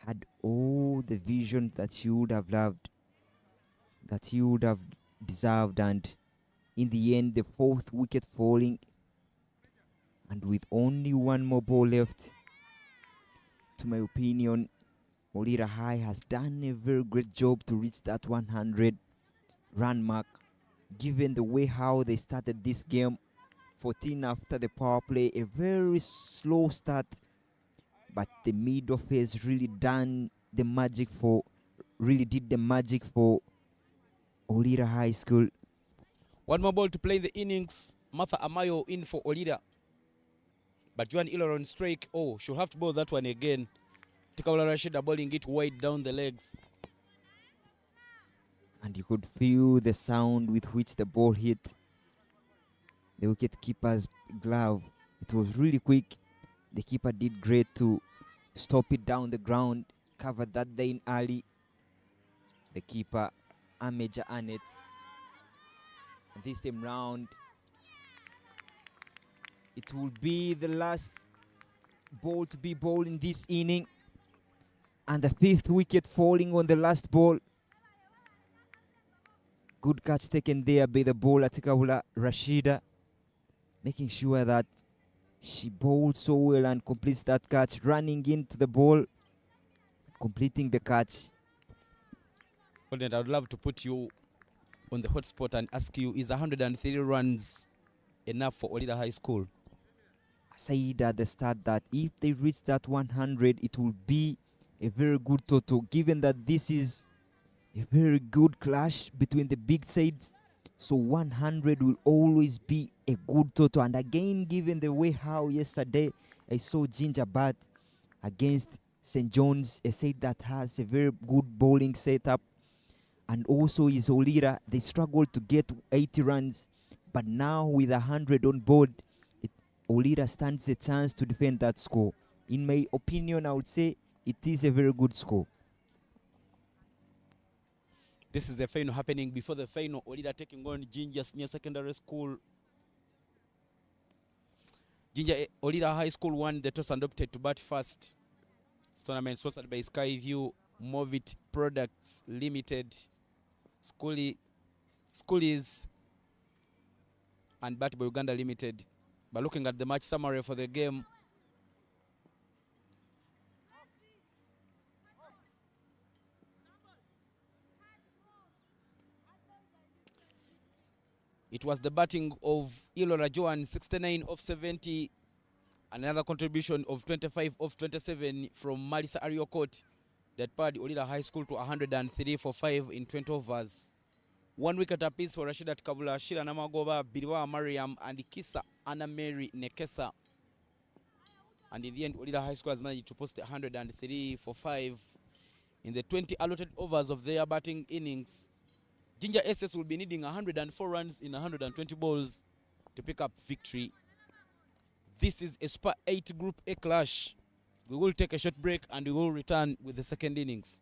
had all the vision that she would have loved, that he would have deserved, and in the end, the 4th wicket falling, and with only 1 more ball left, to my opinion, Olira High has done a very great job to reach that 100 run mark, given the way how they started this game. 14 after the power play, a very slow start, but the middle phase really did the magic for Olira High School. 1 more ball to play in the innings. Martha Amayo in for Olida, but Joan Ilora on strike. Oh, she'll have to bowl that one again. Tikawala Rashida bowling it wide down the legs. And you could feel the sound with which the ball hit the wicket-keeper's glove. It was really quick. The keeper did great to stop it down the ground, covered that day in early. The keeper, Ameja Annette. This time round, it will be the last ball to be bowled in this inning, and the 5th wicket falling on the last ball. Good catch taken there by the bowler Tikawula Rashida, making sure that she bowled so well and completes that catch, running into the ball, completing the catch. President, I would love to put you on the hot spot and ask you, is 103 runs enough for Olida High School? I said at the start that if they reach that 100, it will be a very good total, given that this is a very good clash between the big sides. So 100 will always be a good total. And again, given the way how yesterday I saw Ginger Bat against St. John's, a side that has a very good bowling setup, and also is Olira, they struggled to get 80 runs. But now with 100 on board, Olira stands a chance to defend that score. In my opinion, I would say it is a very good score. This is the final happening before the final. Olida taking on Ginger Senior Secondary School. Olida High School won the toss and opted to bat first. This tournament sponsored by Skyview, Movit Products Limited, Schoolies, and Bat by Uganda Limited. But looking at the match summary for the game, it was the batting of Ilora Joan, 69 off 70, another contribution of 25 off 27 from Marisa Ariokot that pared Olida High School to 103 for 5 in 20 overs. 1 wicket apiece for Rashidat Kabula, Shira Namagoba, Biriwa Mariam, and Kisa Anna Mary Nekesa. And in the end, Olida High School has managed to post 103 for 5 in the 20 allotted overs of their batting innings. Ginger SS will be needing 104 runs in 120 balls to pick up victory. This is a Super 8 Group A clash. We will take a short break and we will return with the second innings.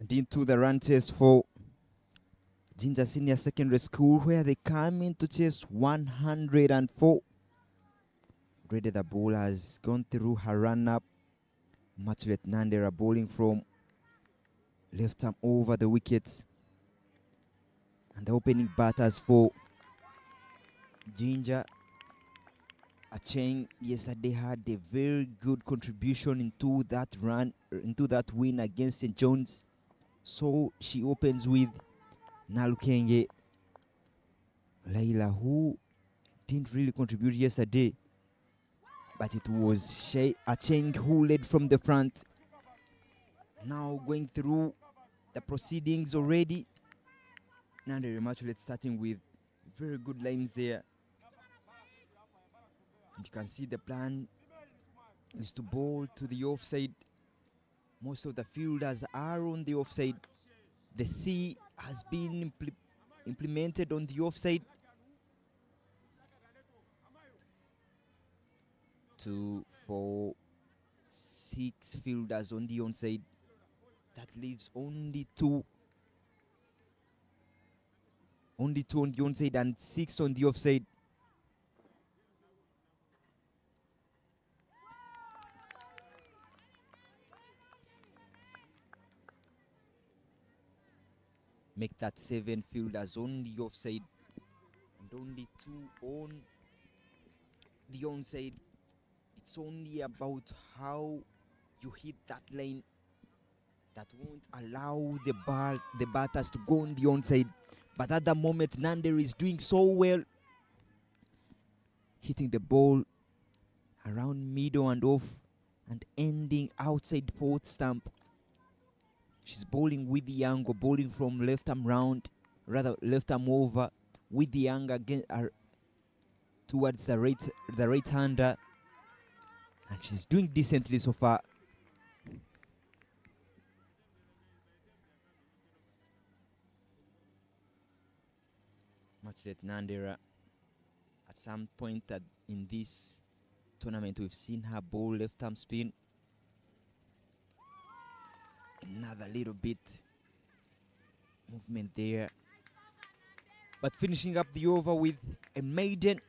And into the run test for Ginger Senior Secondary School, where they come in to chase 104. Already the ball has gone through her run-up. Matulet Nandera bowling from left arm over the wickets. And the opening batters for Ginger Acheng yesterday had a very good contribution into that run, into that win against St. John's. So she opens with Nalukenge Laila, who didn't really contribute yesterday, but it was Acheng who led from the front. Now going through the proceedings already. Nandere Matulet starting with very good lines there. And you can see the plan is to bowl to the offside. Most of the fielders are on the offside. The C has been implemented on the offside. 2, 4, 6 fielders on the onside. That leaves only two. Only 2 on the onside and 6 on the offside. Make that 7 fielders on the offside and only 2 on the onside. It's only about how you hit that line that won't allow the batters to go on the onside. But at the moment, Nander is doing so well, hitting the ball around middle and off and ending outside fourth stump. She's bowling with the angle, bowling from left arm round, rather left arm over, with the angle again towards the right hander, and she's doing decently so far. Matulet Nandera, at some point in this tournament, we've seen her bowl left arm spin. Another little bit movement there, but finishing up the over with a maiden.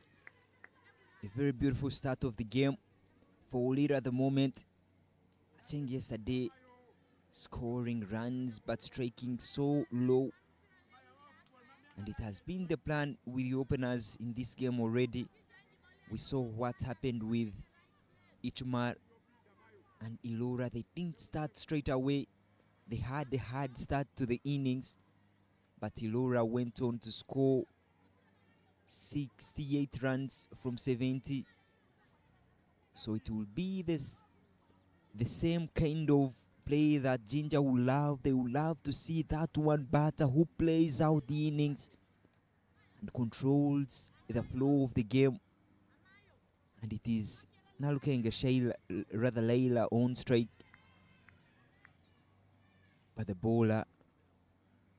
A very beautiful start of the game for Olira at the moment. I think yesterday scoring runs but striking so low, and it has been the plan with the openers in this game already. We saw what happened with Ichmar and Ilora. They didn't start straight away. They had a hard start to the innings, but Ilora went on to score 68 runs from 70. So it will be the same kind of play that Ginger will love. They will love to see that one batter who plays out the innings and controls the flow of the game. And it is now looking at Layla on strike. But the bowler,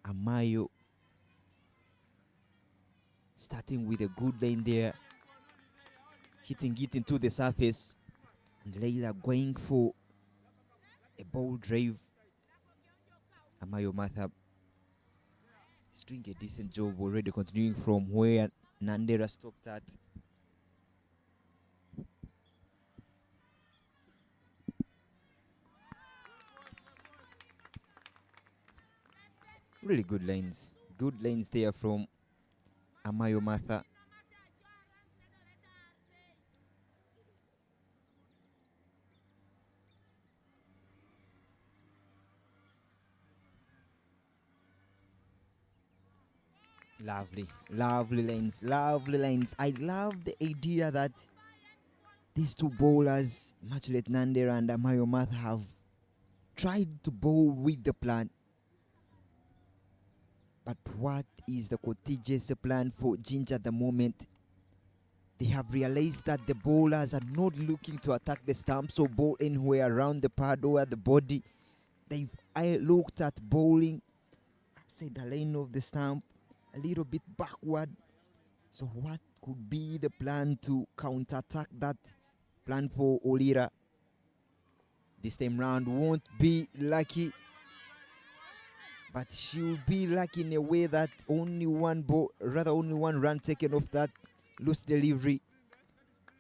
Amayo, starting with a good line there, hitting it into the surface. And Layla going for a ball drive. Amayo Mathab is doing a decent job already, continuing from where Nandera stopped at. Really good lanes there from Amayo Matha. Lovely lanes. I love the idea that these two bowlers, Matulet Nandera and Amayo Matha, have tried to bowl with the plan. But what is the contingency plan for Ginger at the moment? They have realized that the bowlers are not looking to attack the stumps or bowl anywhere around the pad or the body. They've looked at bowling outside the lane of the stump, a little bit backward. So what could be the plan to counter-attack that plan for Olira? This time round won't be lucky. but she will be lucky in a way that only one run taken off that loose delivery,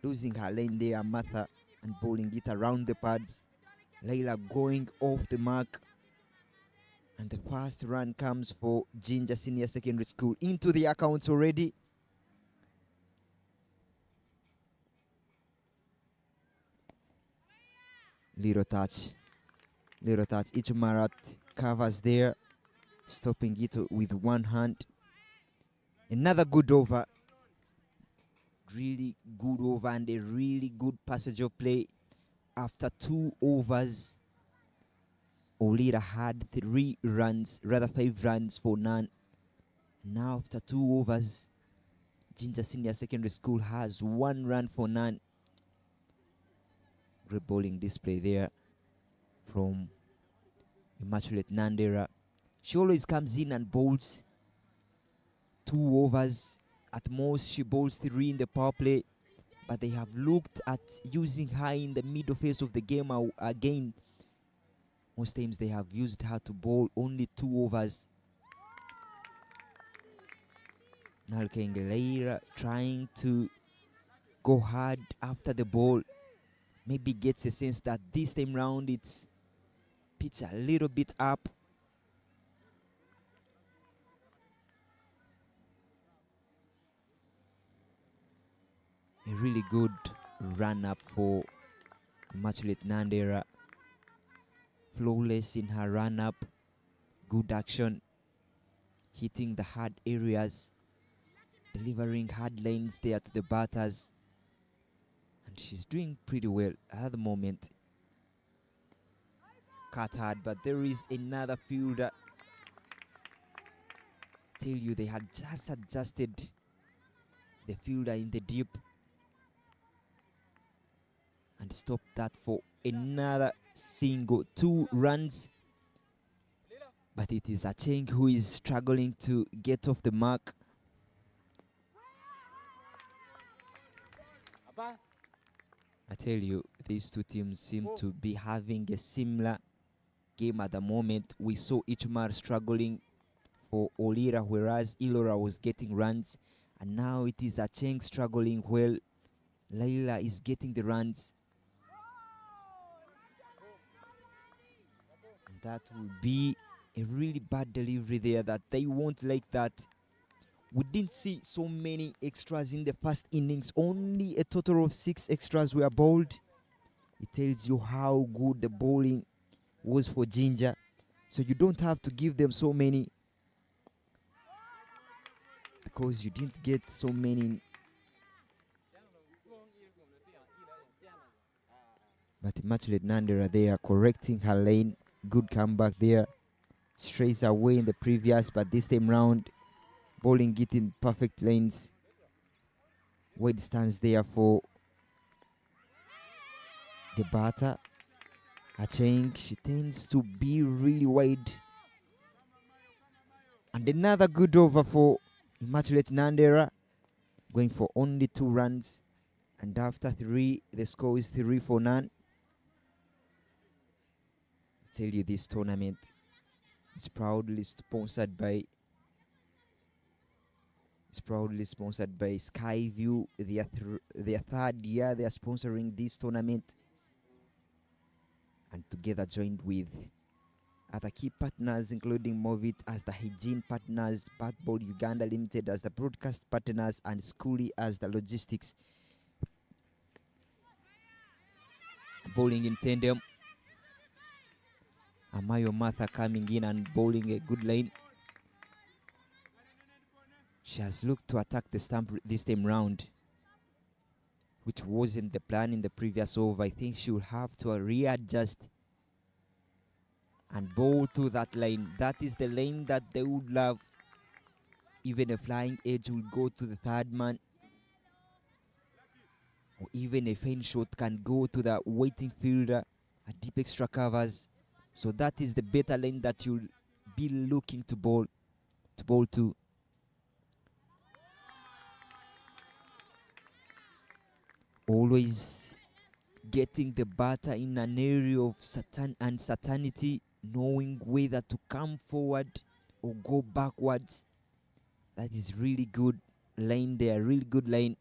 losing her lane there, Martha, and bowling it around the pads. Layla going off the mark, and the first run comes for Ginger Senior Secondary School into the accounts already. Little touch. Ichmarat covers there, stopping it with one hand. Another good over. Really good over and a really good passage of play. After 2 overs, Olira had 5 runs for none. Now after 2 overs, Ginger Senior Secondary School has 1 run for none. Great bowling display there from Immaculate Nandera. She always comes in and bowls 2 overs. At most, she bowls 3 in the power play, but they have looked at using her in the middle phase of the game again. Most times they have used her to bowl only 2 overs. Nalkengeleira trying to go hard after the ball. Maybe gets a sense that this time round it's pitched a little bit up. A really good run up for Immaculate Nandera. Flawless in her run up. Good action. Hitting the hard areas. Delivering hard lanes there to the batters. And she's doing pretty well at the moment. Cut hard, but there is another fielder. Tell you, they had just adjusted the fielder in the deep and stopped that for another single. 2 runs, but it is Acheng who is struggling to get off the mark. I tell you, these 2 teams seem to be having a similar game at the moment. We saw Ichmar struggling for Olira, whereas Ilora was getting runs, and now it is Acheng struggling well. Layla is getting the runs. And that will be a really bad delivery there that they won't like that. We didn't see so many extras in the first innings. Only a total of 6 extras were bowled. It tells you how good the bowling was for Ginger. So you don't have to give them so many, because you didn't get so many. But Immaculate Nandera, they are correcting her lane. Good comeback there. Strays away in the previous, but this time round, bowling it in perfect lanes. Wade stands there for the batter. Acheng, she tends to be really wide. And another good over for Immaculate Nandera, going for only 2 runs. And after 3, the score is 3 for none. I tell you, this tournament is proudly sponsored by Skyview. Their 3rd year they are sponsoring this tournament, and together joined with other key partners including Movit as the hygiene partners, Backboard Uganda Limited as the broadcast partners, and Schoolie as the logistics. Bowling in tandem. Amayo Martha coming in and bowling a good lane. She has looked to attack the stump this time round, which wasn't the plan in the previous over. I think she will have to readjust and bowl to that lane. That is the lane that they would love. Even a flying edge will go to the 3rd man, or even a faint shot can go to the waiting fielder at deep extra covers. So that is the better lane that you'll be looking to bowl to. Always getting the batter in an area of uncertainty, knowing whether to come forward or go backwards. That is really good lane there, really good lane.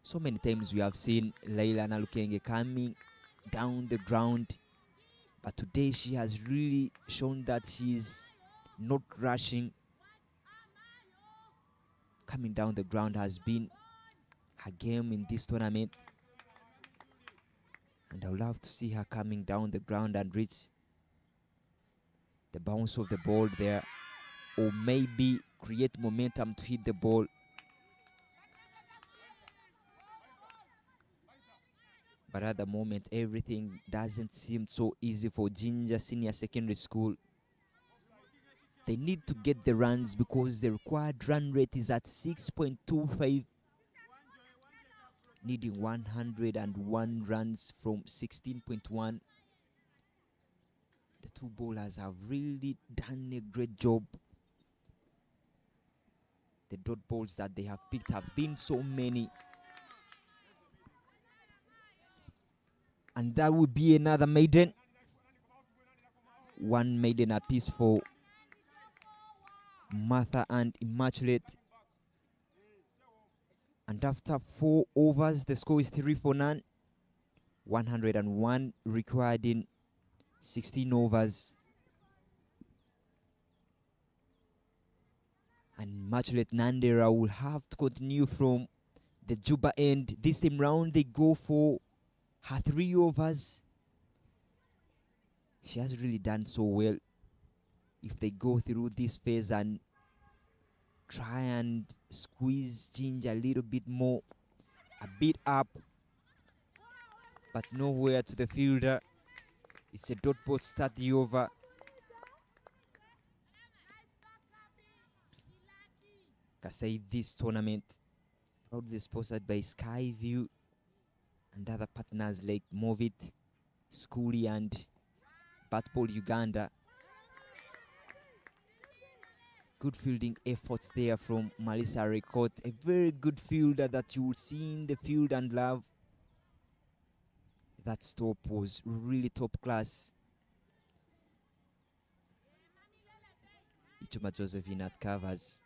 So many times we have seen Leila Nalukenge coming down the ground, but today she has really shown that she's not rushing. Coming down the ground has been her game in this tournament, and I would love to see her coming down the ground and reach the bounce of the ball there, or maybe create momentum to hit the ball. But at the moment, everything doesn't seem so easy for Ginger Senior Secondary School. They need to get the runs because the required run rate is at 6.25, needing 101 runs from 16.1. The two bowlers have really done a great job. The dot balls that they have picked have been so many. And that would be another maiden. One maiden apiece for Martha and Immaculate. And after 4 overs, the score is 3 for none. 101 required in 16 overs. And Immaculate Nandera will have to continue from the Juba end. This time round, they go for her 3 overs. She has really done so well. If they go through this phase and try and squeeze Ginger a little bit more, a bit up, but nowhere to the fielder. It's a dot ball to start the over. Kasai this tournament, proudly sponsored by Skyview and other partners like Movit, Schoolie and Batball Uganda. Good fielding efforts there from Melissa Rekot, a very good fielder that you will see in the field and love. That stop was really top class. Ichuma Josephine at covers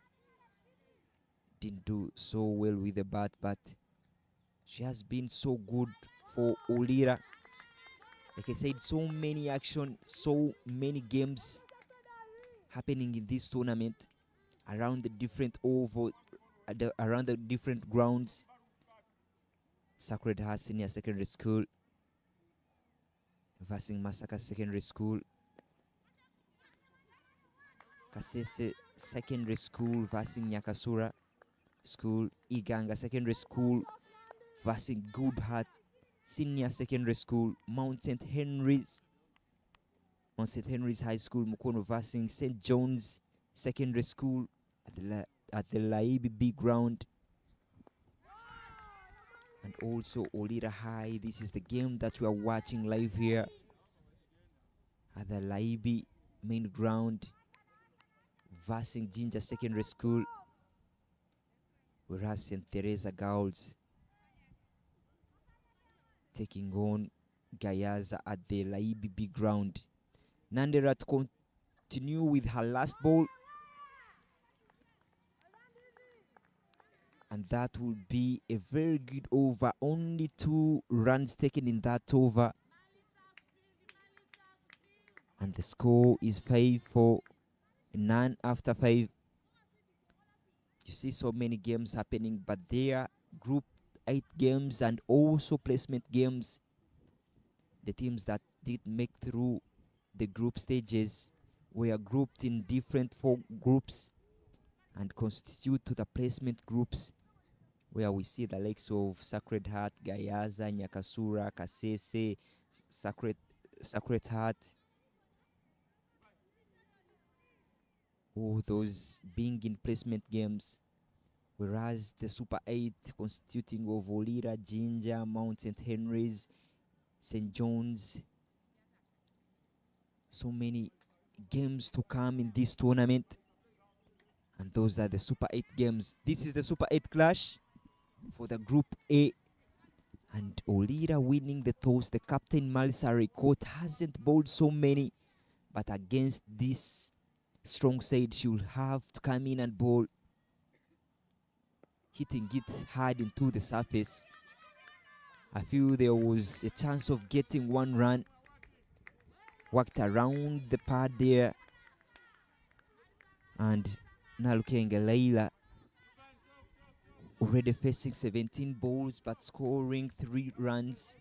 didn't do so well with the bat, but she has been so good for Olira. Like I said, so many action, so many games happening in this tournament around the different around the different grounds. Sacred Heart Senior Secondary School versus Masaka Secondary School. Kasese Secondary School versus Nyakasura School. Iganga Secondary School versus Good Heart Senior Secondary School. Mount St. Henry's High School Mukono versus St. John's Secondary School at the Laibi B ground. And also Olira High. This is the game that we are watching live here at the Laibi main ground versus Ginger Secondary School, whereas St. Teresa Girls taking on Gayaza at the Laibi B ground. Nandera to continue with her last ball, and that will be a very good over. Only 2 runs taken in that over, and the score is 5 for none after 5. You see so many games happening, but they are group 8 games and also placement games. The teams that did make through the group stages were grouped in different 4 groups and constitute to the placement groups, where we see the likes of Sacred Heart, Gayaza, Nyakasura, Kasese, Sacred Heart, all those being in placement games, whereas the Super 8 constituting of Olira, Ginger, Mount St. Henry's, St. John's. So many games to come in this tournament, and those are the Super 8 games. This is the Super 8 clash for the Group A, And Olira winning the toss. The captain Malisa record hasn't bowled so many, but against this strong side, she'll have to come in and bowl, hitting it hard into the surface. I feel there was a chance of getting one run. Worked around the pad there. And now looking at Leila, already facing 17 balls but scoring 3 runs.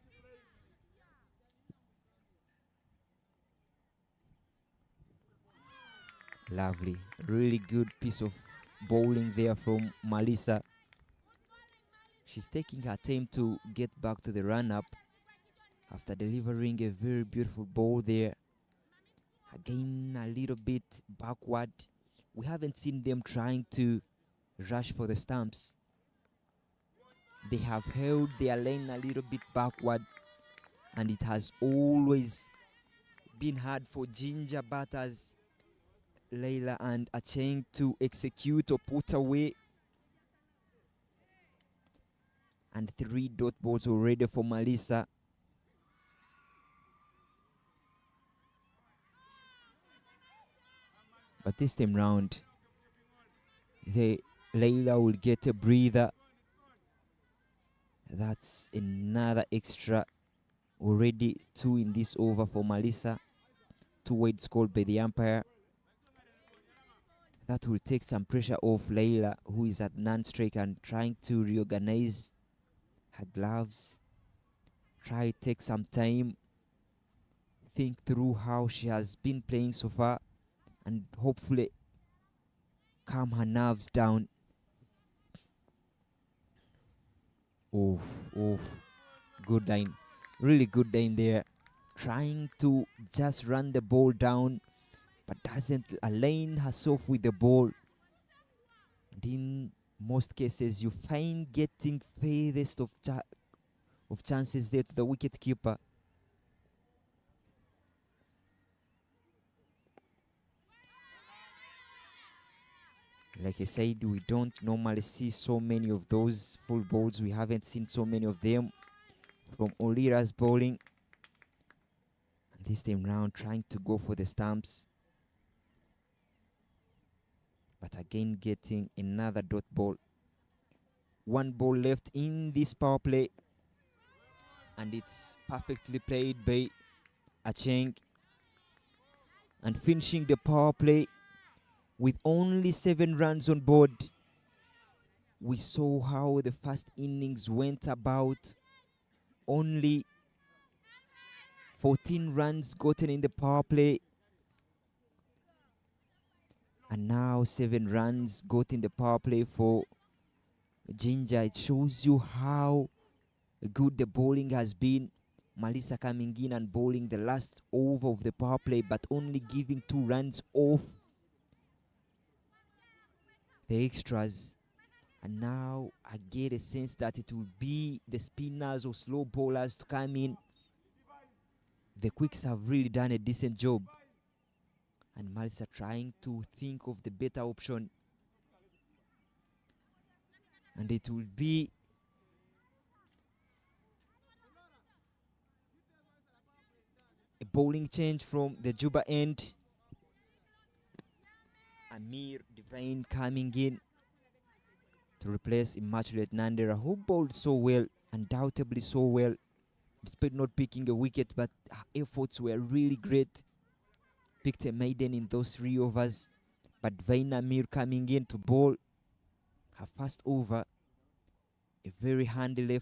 Lovely. Really good piece of bowling there from Malisa. She's taking her time to get back to the run-up after delivering a very beautiful ball there. Again, a little bit backward. We haven't seen them trying to rush for the stumps. They have held their lane a little bit backward, and it has always been hard for Ginger batters Leila and Acheng to execute or put away. And 3 dot balls already for Malisa. But this time round, Leila will get a breather. That's another extra. Already 2 in this over for Malisa. 2 wides called by the umpire. That will take some pressure off Leila, who is at non-strike and trying to reorganize her gloves. Try to take some time, think through how she has been playing so far, and hopefully calm her nerves down. Oh, good line. Really good line there. Trying to just run the ball down, but doesn't align herself with the ball. And in most cases, you find getting furthest of chances there to the wicket keeper. Like I said, we don't normally see so many of those full balls. We haven't seen so many of them from Olira's bowling. And this time round, trying to go for the stumps. But again, getting another dot ball. 1 ball left in this power play. And it's perfectly played by Acheng. And finishing the power play with only 7 runs on board. We saw how the first innings went about. Only 14 runs gotten in the power play. And now 7 runs got in the power play for Ginger. It shows you how good the bowling has been. Malisa coming in and bowling the last over of the power play, but only giving 2 runs off the extras. And now I get a sense that it will be the spinners or slow bowlers to come in. The quicks have really done a decent job. And Malisa trying to think of the better option. And it will be a bowling change from the Juba end. Amir Divine coming in to replace Immaculate Nandera, who bowled so well, undoubtedly so well, despite not picking a wicket, but her efforts were really great. Picked a maiden in those 3 overs, but Divine Amir coming in to bowl her first over. A very handy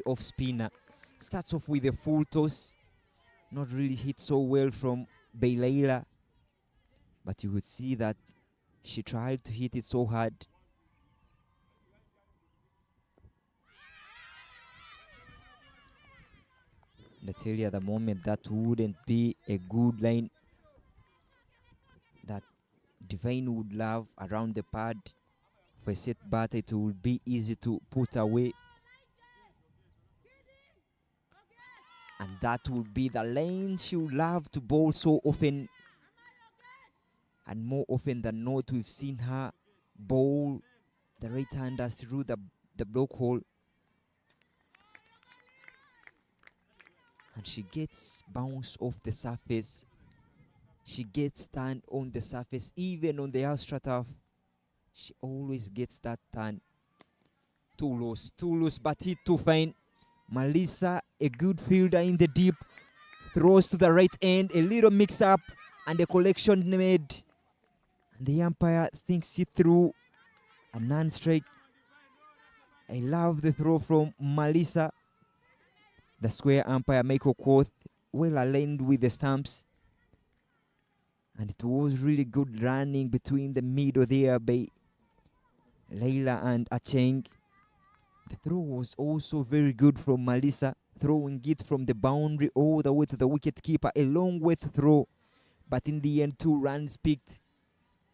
off spinner. Starts off with a full toss, not really hit so well from Bailaila, but you could see that she tried to hit it so hard. And I tell you at the moment that wouldn't be a good line that Divine would love around the pad. For a set batter, it will be easy to put away. And that will be the lane she would love to bowl so often. And more often than not, we've seen her bowl the right-hander through the block hole. and she gets bounced off the surface. She gets turned on the surface, even on the extra turf. She always gets that turn. Too loose, but hit too fine. Melissa, a good fielder in the deep, throws to the right end, a little mix-up, and a collection made. And the umpire thinks it through. A non-strike. I love the throw from Melissa. The square umpire, Michael Quoth, well aligned with the stumps. And it was really good running between the middle there by Leila and Acheng. The throw was also very good from Melissa, throwing it from the boundary all the way to the wicket keeper. A long way to throw, but in the end 2 runs picked.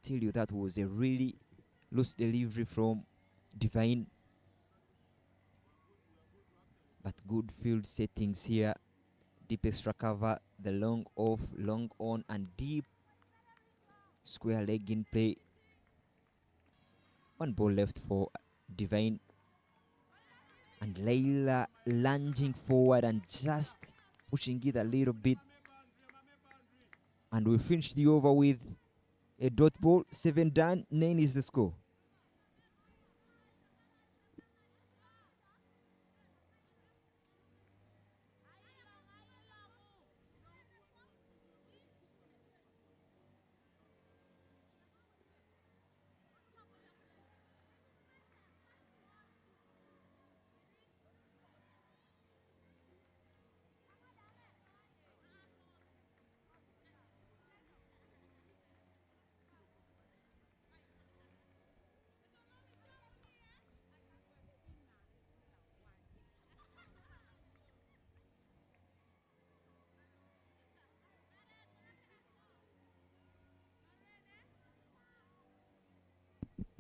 Tell you, that was a really loose delivery from Divine. But good field settings here. Deep extra cover, the long off, long on, and deep square leg in play. 1 ball left for Divine. And Leila lunging forward and just pushing it a little bit. And we finished the over with a dot ball. 7 done, 9 is the score.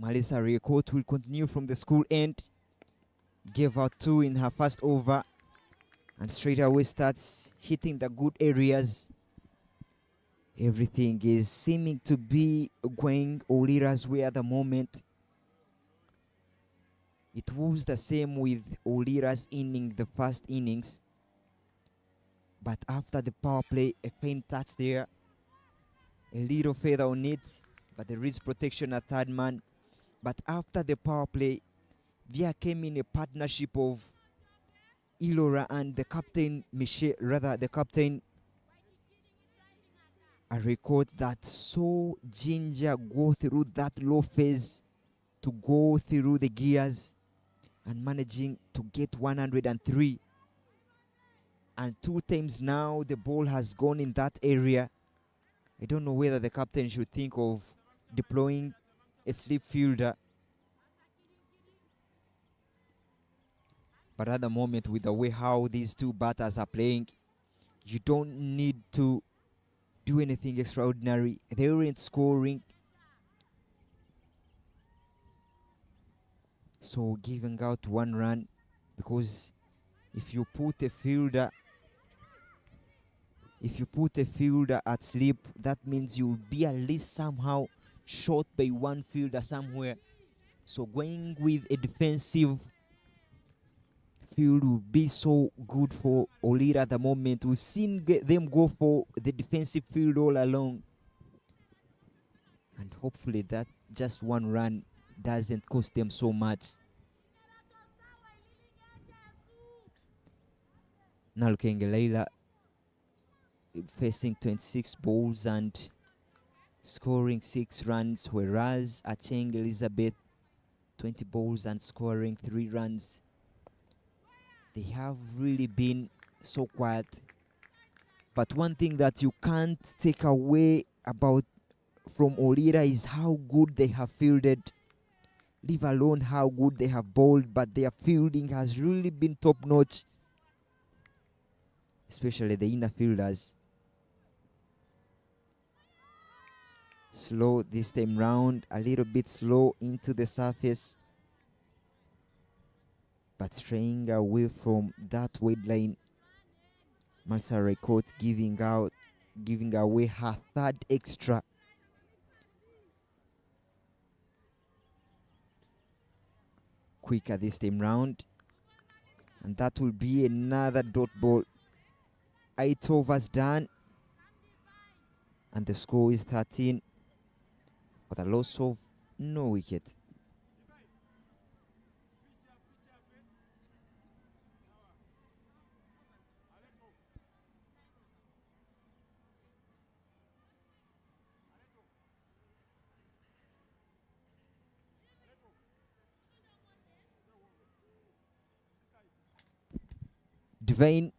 Melissa Riekot will continue from the school end. Gave out 2 in her first over. And straight away starts hitting the good areas. Everything is seeming to be going Olira's way at the moment. It was the same with Olira's inning, the first innings. But after the power play, a faint touch there. A little feather on it, but there is protection at third man. But after the power play, there came in a partnership of Ilora and the captain, the captain, a record that saw Ginger go through that low phase to go through the gears and managing to get 103. And 2 times now the ball has gone in that area. I don't know whether the captain should think of deploying a slip fielder. But at the moment, with the way how these 2 batters are playing, you don't need to do anything extraordinary. They weren't scoring. So giving out 1 run, because if you put a fielder at sleep, that means you'll be at least somehow short by 1 fielder somewhere. So going with a defensive field will be so good for Olira at the moment. We've seen them go for the defensive field all along. And hopefully that just 1 run doesn't cost them so much. Now looking at Leila facing 26 balls and scoring 6 runs, whereas Acheng Elizabeth 20 balls and scoring 3 runs. They have really been so quiet. But one thing that you can't take away from Olira is how good they have fielded, leave alone how good they have bowled, but their fielding has really been top notch, especially the inner fielders. Slow this time round, a little bit slow into the surface, but straying away from that wide line. Melissa Riekot giving away her 3rd extra. Quicker this time round, and that will be another dot ball. 8 overs done. And the score is 13 for the loss of no wicket. Dwayne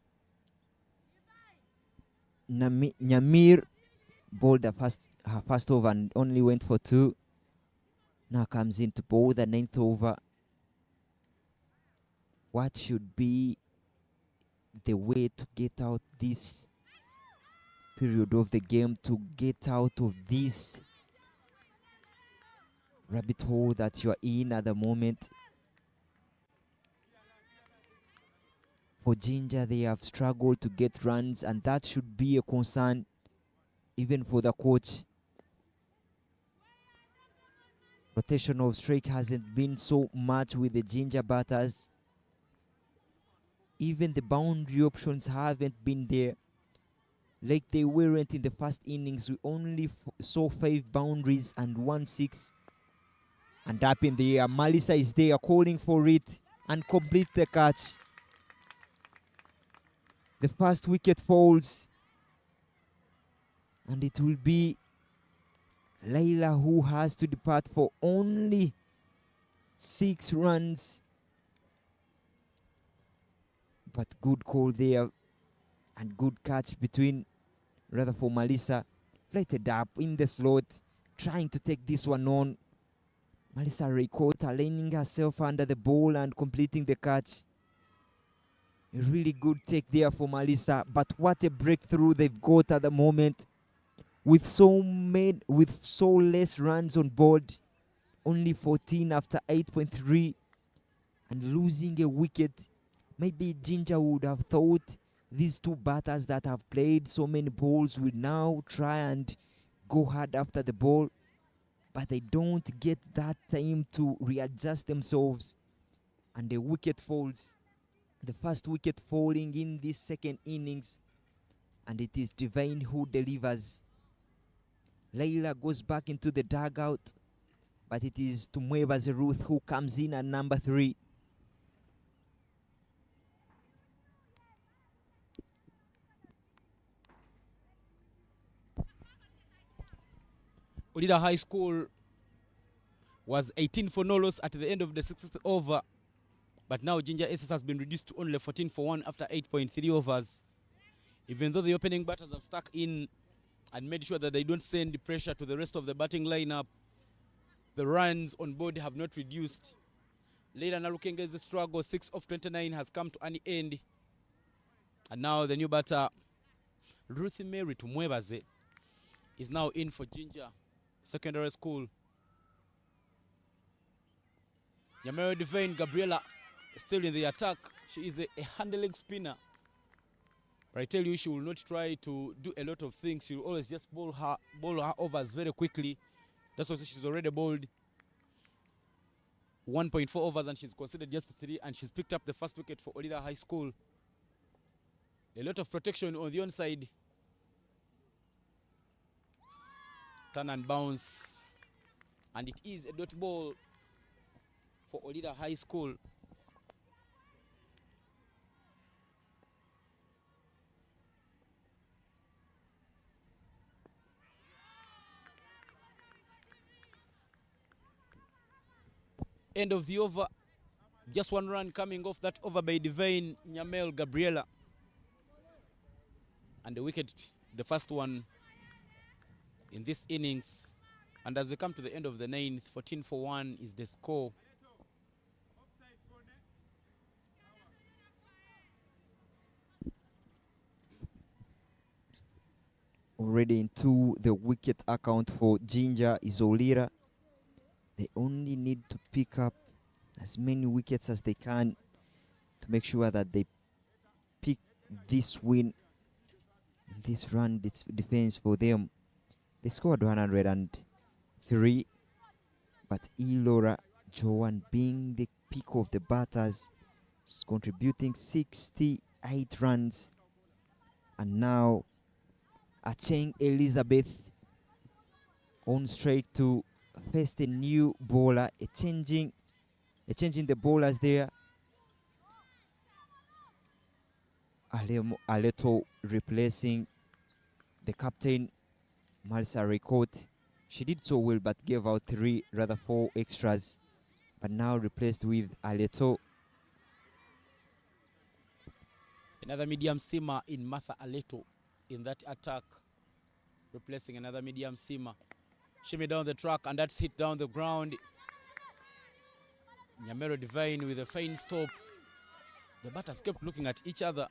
Nyamir bowled her first over and only went for 2. Now comes in to bowl the 9th over. What should be the way to get out this period of the game, to get out of this rabbit hole that you are in at the moment? For Ginger, they have struggled to get runs, and that should be a concern even for the coach. Rotation of strike hasn't been so much with the Ginger batters. Even the boundary options haven't been there like they weren't in the first innings. We only saw 5 boundaries and 1 6. And up in the air, Melissa is there calling for it and complete the catch. The first wicket falls, and it will be Layla who has to depart for only 6 runs. But good call there and good catch for Melissa. Flighted up in the slot, trying to take this one on. Melissa Raikota laying herself under the ball and completing the catch. A really good take there for Melissa, but what a breakthrough they've got at the moment. With so less runs on board, only 14 after 8.3, and losing a wicket. Maybe Ginger would have thought these 2 batters that have played so many balls will now try and go hard after the ball, but they don't get that time to readjust themselves, and the wicket falls. The first wicket falling in this second innings, and it is Divine who delivers. Layla goes back into the dugout, but it is Tumweba Zeruth who comes in at number 3. Odida High School was 18 for no loss at the end of the 6th over, but now Ginger Aces has been reduced to only 14 for 1 after 8.3 overs. Even though the opening batters have stuck in and made sure that they don't send the pressure to the rest of the batting lineup, the runs on board have not reduced. Leila Narukenge's struggle, 6 of 29, has come to an end. And now the new batter, Ruth Mary Tumwebaze, is now in for Ginger Secondary School. Yamero Divine Gabriela is still in the attack. She is a handling spinner. But I tell you, she will not try to do a lot of things. She will always just bowl her overs very quickly. That's why she's already bowled 1.4 overs and she's considered just 3, and she's picked up the first wicket for Odida High School. A lot of protection on the onside. Turn and bounce. And it is a dot ball for Odida High School. End of the over. Just 1 run coming off that over by Divine Nyamel Gabriela. And the wicket, the first one in this innings. And as we come to the end of the 9th, 14 for 1 is the score. Already into the wicket account for Ginger Izolira. They only need to pick up as many wickets as they can to make sure that they pick this win, this run defense for them. They scored 103, but Elora Joan, being the pick of the batters, is contributing 68 runs. And now Acheng Elizabeth on straight to face the new bowler, changing the bowlers there. Aleto replacing the captain, Marisa Record. She did so well but gave out 4 extras. But now replaced with Aleto. Another medium seamer in Martha Aleto in that attack, replacing another medium seamer. Shimmy down the track, and that's hit down the ground. Nyamero Divine with a fine stop. The batters kept looking at each other.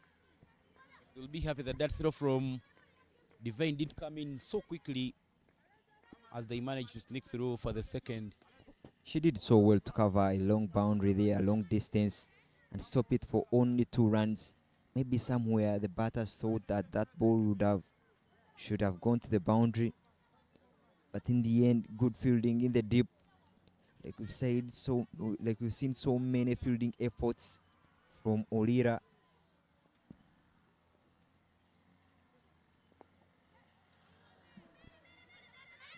You'll be happy that that throw from Divine did come in so quickly as they managed to sneak through for the second. She did so well to cover a long boundary there, a long distance, and stop it for only 2 runs. Maybe somewhere the batters thought that that ball should have gone to the boundary. But in the end, good fielding in the deep. Like we've seen so many fielding efforts from Olira.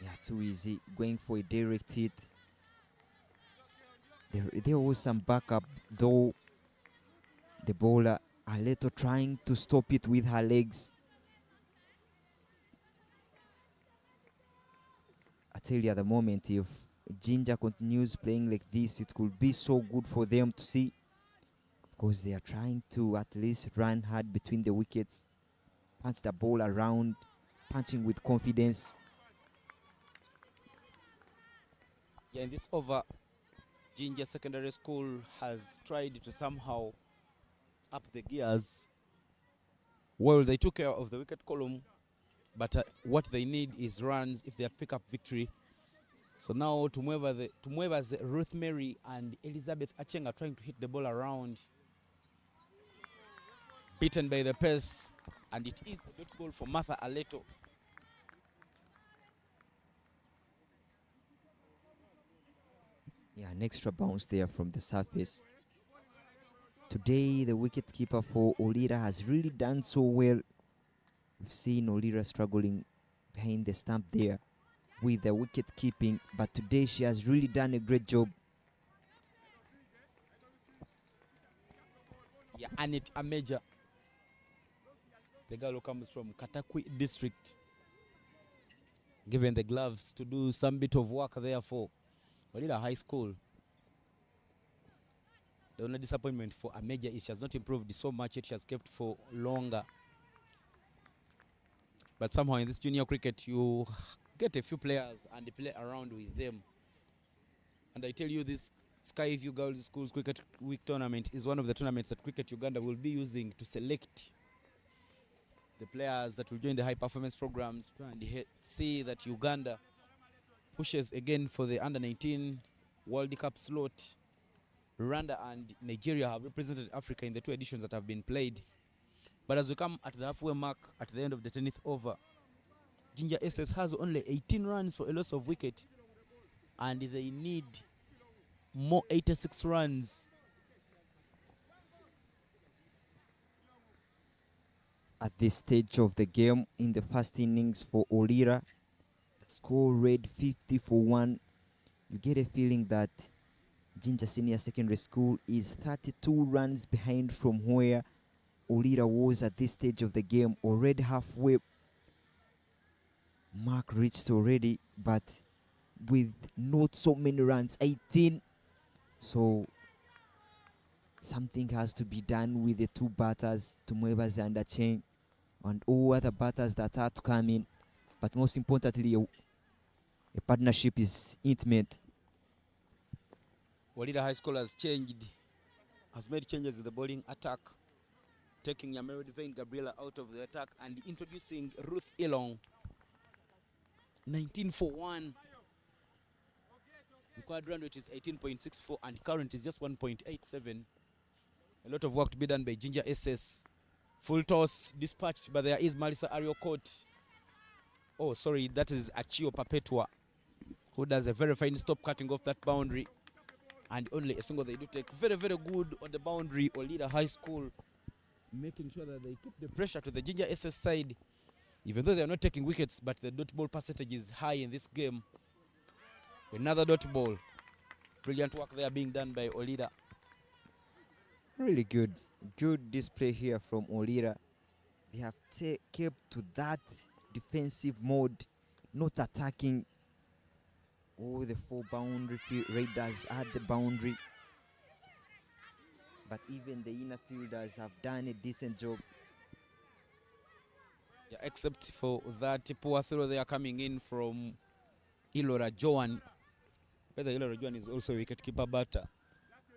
Yeah, too easy. Going for a direct hit. There was some backup, though. The bowler, Aleto, trying to stop it with her legs. I tell you, at the moment, if Ginger continues playing like this, it could be so good for them to see, because they are trying to at least run hard between the wickets, punch the ball around, punching with confidence. Yeah, in this over, Ginger Secondary School has tried to somehow up the gears. Well, they took care of the wicket column, but what they need is runs if they pick up victory. So now Tumweva's Ruth Mary and Elizabeth Acheng are trying to hit the ball around. Beaten by the pace, and it is a dot ball for Martha Aleto. Yeah, an extra bounce there from the surface. Today, the wicketkeeper for Olira has really done so well. We've seen Olira struggling behind the stump there with the wicket keeping, but today she has really done a great job. Yeah, Annette Ameja, the girl who comes from Katakwi district, given the gloves to do some bit of work there for Olira High School. The only disappointment for Ameja is she has not improved so much yet. She has kept for longer. But somehow in this junior cricket, you get a few players and play around with them. And I tell you, this Skyview Girls Schools Cricket Week tournament is one of the tournaments that Cricket Uganda will be using to select the players that will join the high performance programs and see that Uganda pushes again for the under-19 World Cup slot. Rwanda and Nigeria have represented Africa in the 2 editions that have been played. But as we come at the halfway mark at the end of the 10th over, Ginger SS has only 18 runs for a loss of wicket, and they need more 86 runs. At this stage of the game in the first innings for Olira, the score read 50 for 1. You get a feeling that Ginger Senior Secondary School is 32 runs behind from where Olira was at this stage of the game. Already halfway mark reached already, but with not so many runs, 18. So something has to be done with the 2 batters, Tumweba's and Acheng, and all other batters that are to come in. But most importantly, a partnership is intimate. Olira High School has made changes in the bowling attack, taking Nyamero Divine Gabriela out of the attack and introducing Ruth Ilong. 19 for 1. Required run rate is 18.64 and current is just 1.87. A lot of work to be done by Ginger SS. Full toss dispatched, but there is Marisa Ariokot. Oh, sorry, that is Achio Perpetua, who does a very fine stop cutting off that boundary. And only a single they do take. Very, very good on the boundary. Olira High School making sure that they keep the pressure to the Ginger SS side, even though they are not taking wickets, but the dot ball percentage is high in this game. Another dot ball. Brilliant work there being done by Olida. Really good display here from Olira. They have kept to that defensive mode, not attacking. All the 4 boundary raiders at the boundary, but even the inner fielders have done a decent job. Yeah, except for that poor throw they are coming in from Ilora Joan. Whether Ilora Joan is also a wicketkeeper batter.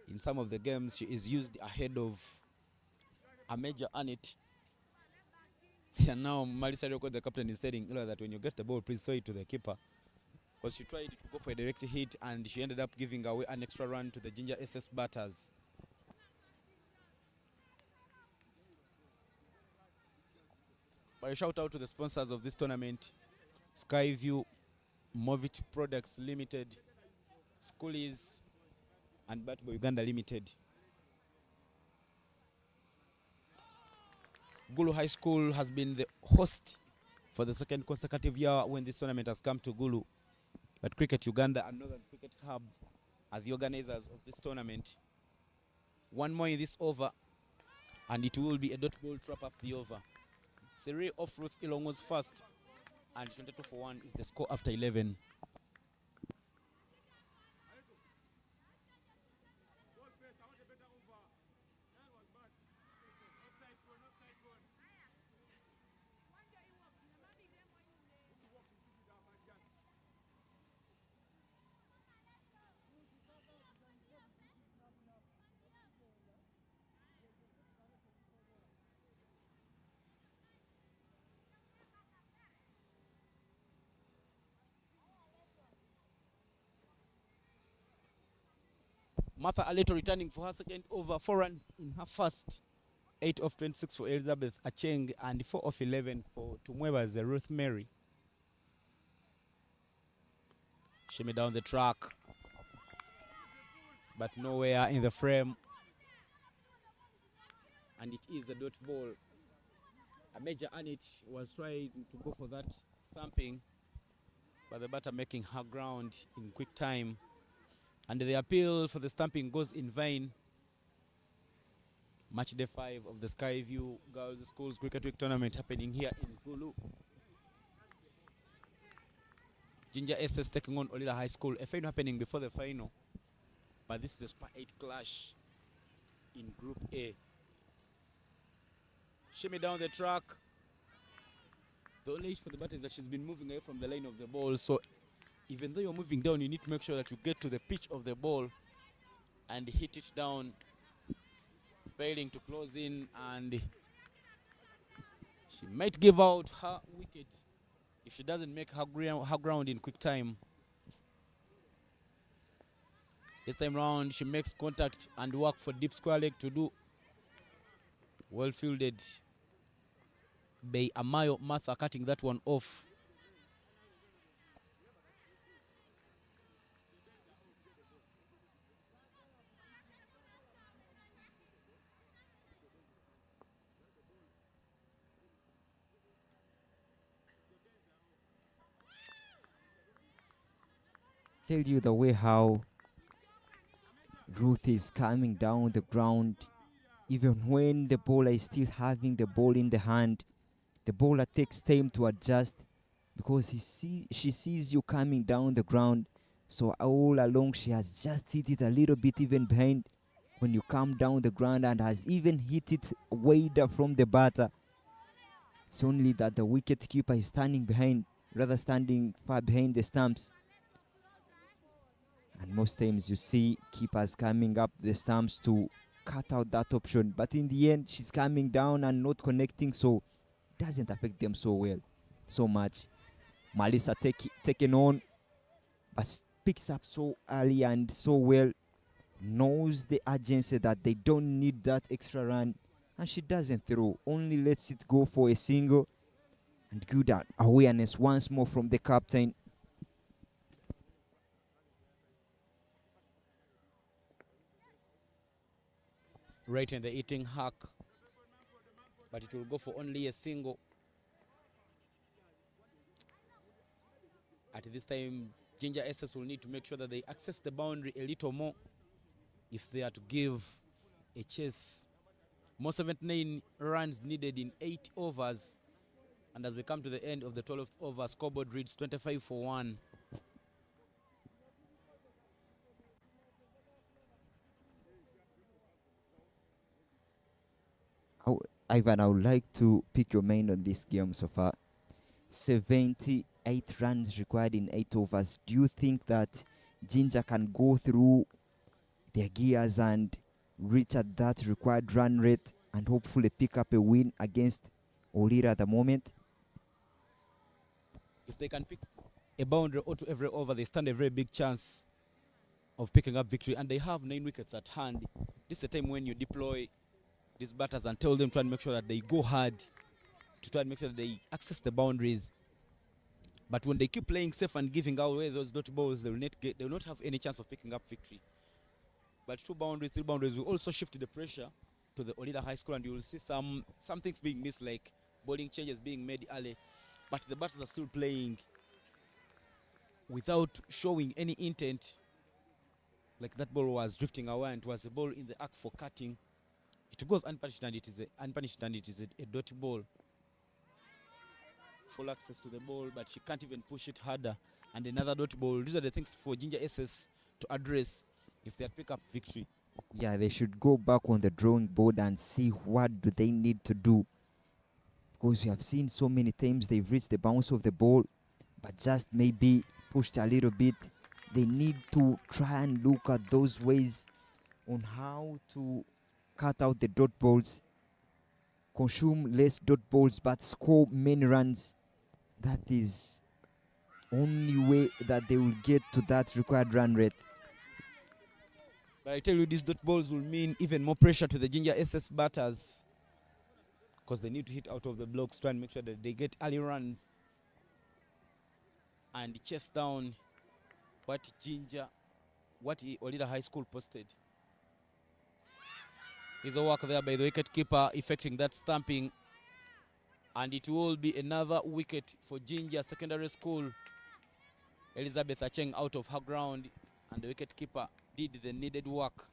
In some of the games, she is used ahead of a major Anit. And now Marisa Ryoko, the captain, is telling Ilora that when you get the ball, please throw it to the keeper. Because she tried to go for a direct hit and she ended up giving away an extra run to the Ginger SS batters. But a shout out to the sponsors of this tournament: Skyview, Movit Products Limited, Schoolies, and Batbo Uganda Limited. Gulu High School has been the host for the second consecutive year when this tournament has come to Gulu. But Cricket Uganda and Northern Cricket Hub are the organizers of this tournament. One more in this over, and it will be a dot ball to wrap up the over. 3 off Ruth Ilongo's first, and 22 for 1 is the score after 11. Martha Aleto returning for her second over, 4 runs in her first. 8 of 26 for Elizabeth Acheng and 4 of 11 for Tumweba's Ruth Mary. Shimmy down the track, but nowhere in the frame. And it is a dot ball. A major Anit was trying to go for that stamping, but the batter making her ground in quick time. And the appeal for the stamping goes in vain. Match day 5 of the Skyview Girls Schools Cricket Week tournament happening here in Gulu. Ginger SS taking on Olila High School. A final happening before the final, but this is the Super 8 clash in Group A. Shimmy down the track. The only issue for the batter is that she's been moving away from the line of the ball, so even though you're moving down, you need to make sure that you get to the pitch of the ball and hit it down, failing to close in, and she might give out her wicket if she doesn't make her ground in quick time. This time round, she makes contact and work for deep square leg to do. Well fielded by Amayo Martha, cutting that one off. Tell you the way how Ruth is coming down the ground, even when the bowler is still having the ball in the hand. The bowler takes time to adjust because she sees you coming down the ground. So all along she has just hit it a little bit even behind when you come down the ground, and has even hit it wider from the batter. It's only that the wicket keeper is standing behind, rather standing far behind the stumps. And most times you see keepers coming up the stumps to cut out that option. But in the end, she's coming down and not connecting, so it doesn't affect them so much. Malisa taken on, but picks up so early and so well. Knows the urgency that they don't need that extra run, and she doesn't throw, only lets it go for a single. And good awareness once more from the captain. Right in the eating hack. but it will go for only a single. At this time, Ginger SS will need to make sure that they access the boundary a little more if they are to give a chase. More 79 runs needed in 8 overs. And as we come to the end of the 12th over, scoreboard reads 25-1. Ivan, I would like to pick your mind on this game so far. 78 runs required in 8 overs. Do you think that Ginger can go through their gears and reach at that required run rate and hopefully pick up a win against Olira at the moment? If they can pick a boundary or to every over, they stand a very big chance of picking up victory. And they have 9 wickets at hand. This is a time when you deploy these batters and tell them to try and make sure that they go hard, to try and make sure that they access the boundaries. But when they keep playing safe and giving away those dot balls, they will not have any chance of picking up victory. But 2 boundaries, 3 boundaries will also shift the pressure to the Olida High School, and you will see some things being missed, like bowling changes being made early. But the batters are still playing without showing any intent. Like that ball was drifting away, and it was a ball in the act for cutting. It goes unpunished, and it is a dot ball. Full access to the ball, but she can't even push it harder. And another dot ball. These are the things for Ginger SS to address if they pick up victory. Yeah, they should go back on the drawing board and see what do they need to do. Because we have seen so many times they've reached the bounce of the ball, but just maybe pushed a little bit. They need to try and look at those ways on how to cut out the dot balls, consume less dot balls, but score many runs. That is only way that they will get to that required run rate. But I tell you, these dot balls will mean even more pressure to the Ginger SS batters, because they need to hit out of the blocks, try and make sure that they get early runs and chase down what Olida High School posted. Is a work there by the wicket keeper effecting that stamping, and it will be another wicket for Ginger Secondary School. Elizabeth Acheng out of her ground, and the wicket keeper did the needed work.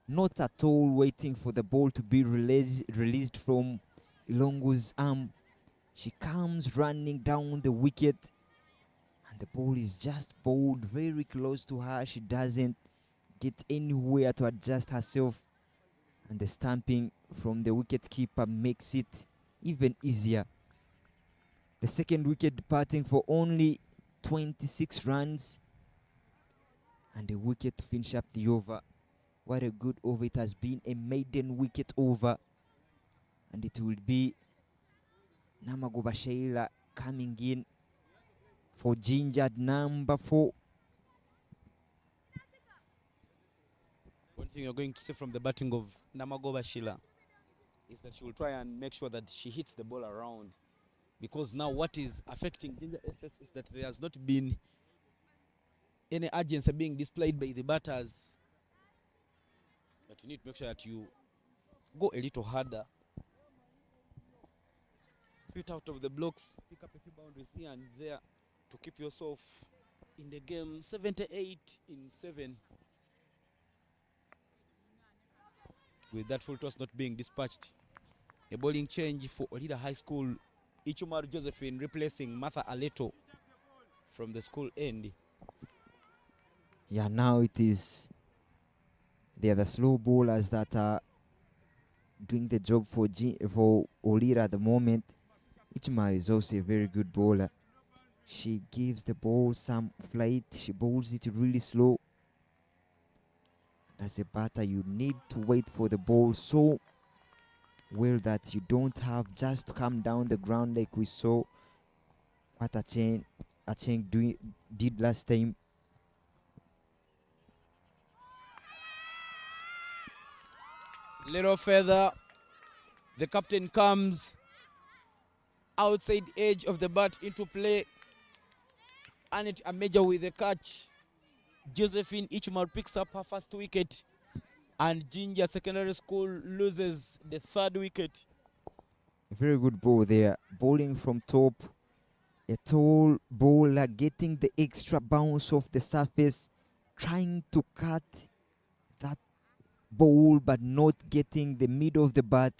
Not at all waiting for the ball to be released from Ilongu's arm. She comes running down the wicket, and the ball is just bowled very close to her. She doesn't get anywhere to adjust herself, and the stamping from the wicket keeper makes it even easier. The second wicket departing for only 26 runs, and the wicket to finish up the over. What a good over it has been, a maiden wicket over, and it will be Namagoba Sheila coming in for Ginger at number 4. One thing you're going to see from the batting of Namagoba Sheila is that she will try and make sure that she hits the ball around, because now what is affecting Ginger SS is that there has not been any urgency being displayed by the batters. But you need to make sure that you go a little harder, fit out of the blocks, pick up a few boundaries here and there to keep yourself in the game. 78-7. With that full toss not being dispatched. A bowling change for Olida High School. Ichumaru Josephine replacing Martha Aleto from the school end. Yeah, now they are the slow bowlers that are doing the job for Olira at the moment. Ichima is also a very good bowler. She gives the ball some flight. She bowls it really slow. As a batter, you need to wait for the ball so well that you don't have just come down the ground like we saw what Acheng did last time. Little further, the captain comes outside edge of the bat into play. Annette Ameja with the catch. Josephine Ichumar picks up her first wicket, and Ginger Secondary School loses the 3rd wicket. A very good ball there. Bowling from top. A tall bowler getting the extra bounce off the surface, trying to cut that ball but not getting the middle of the bat.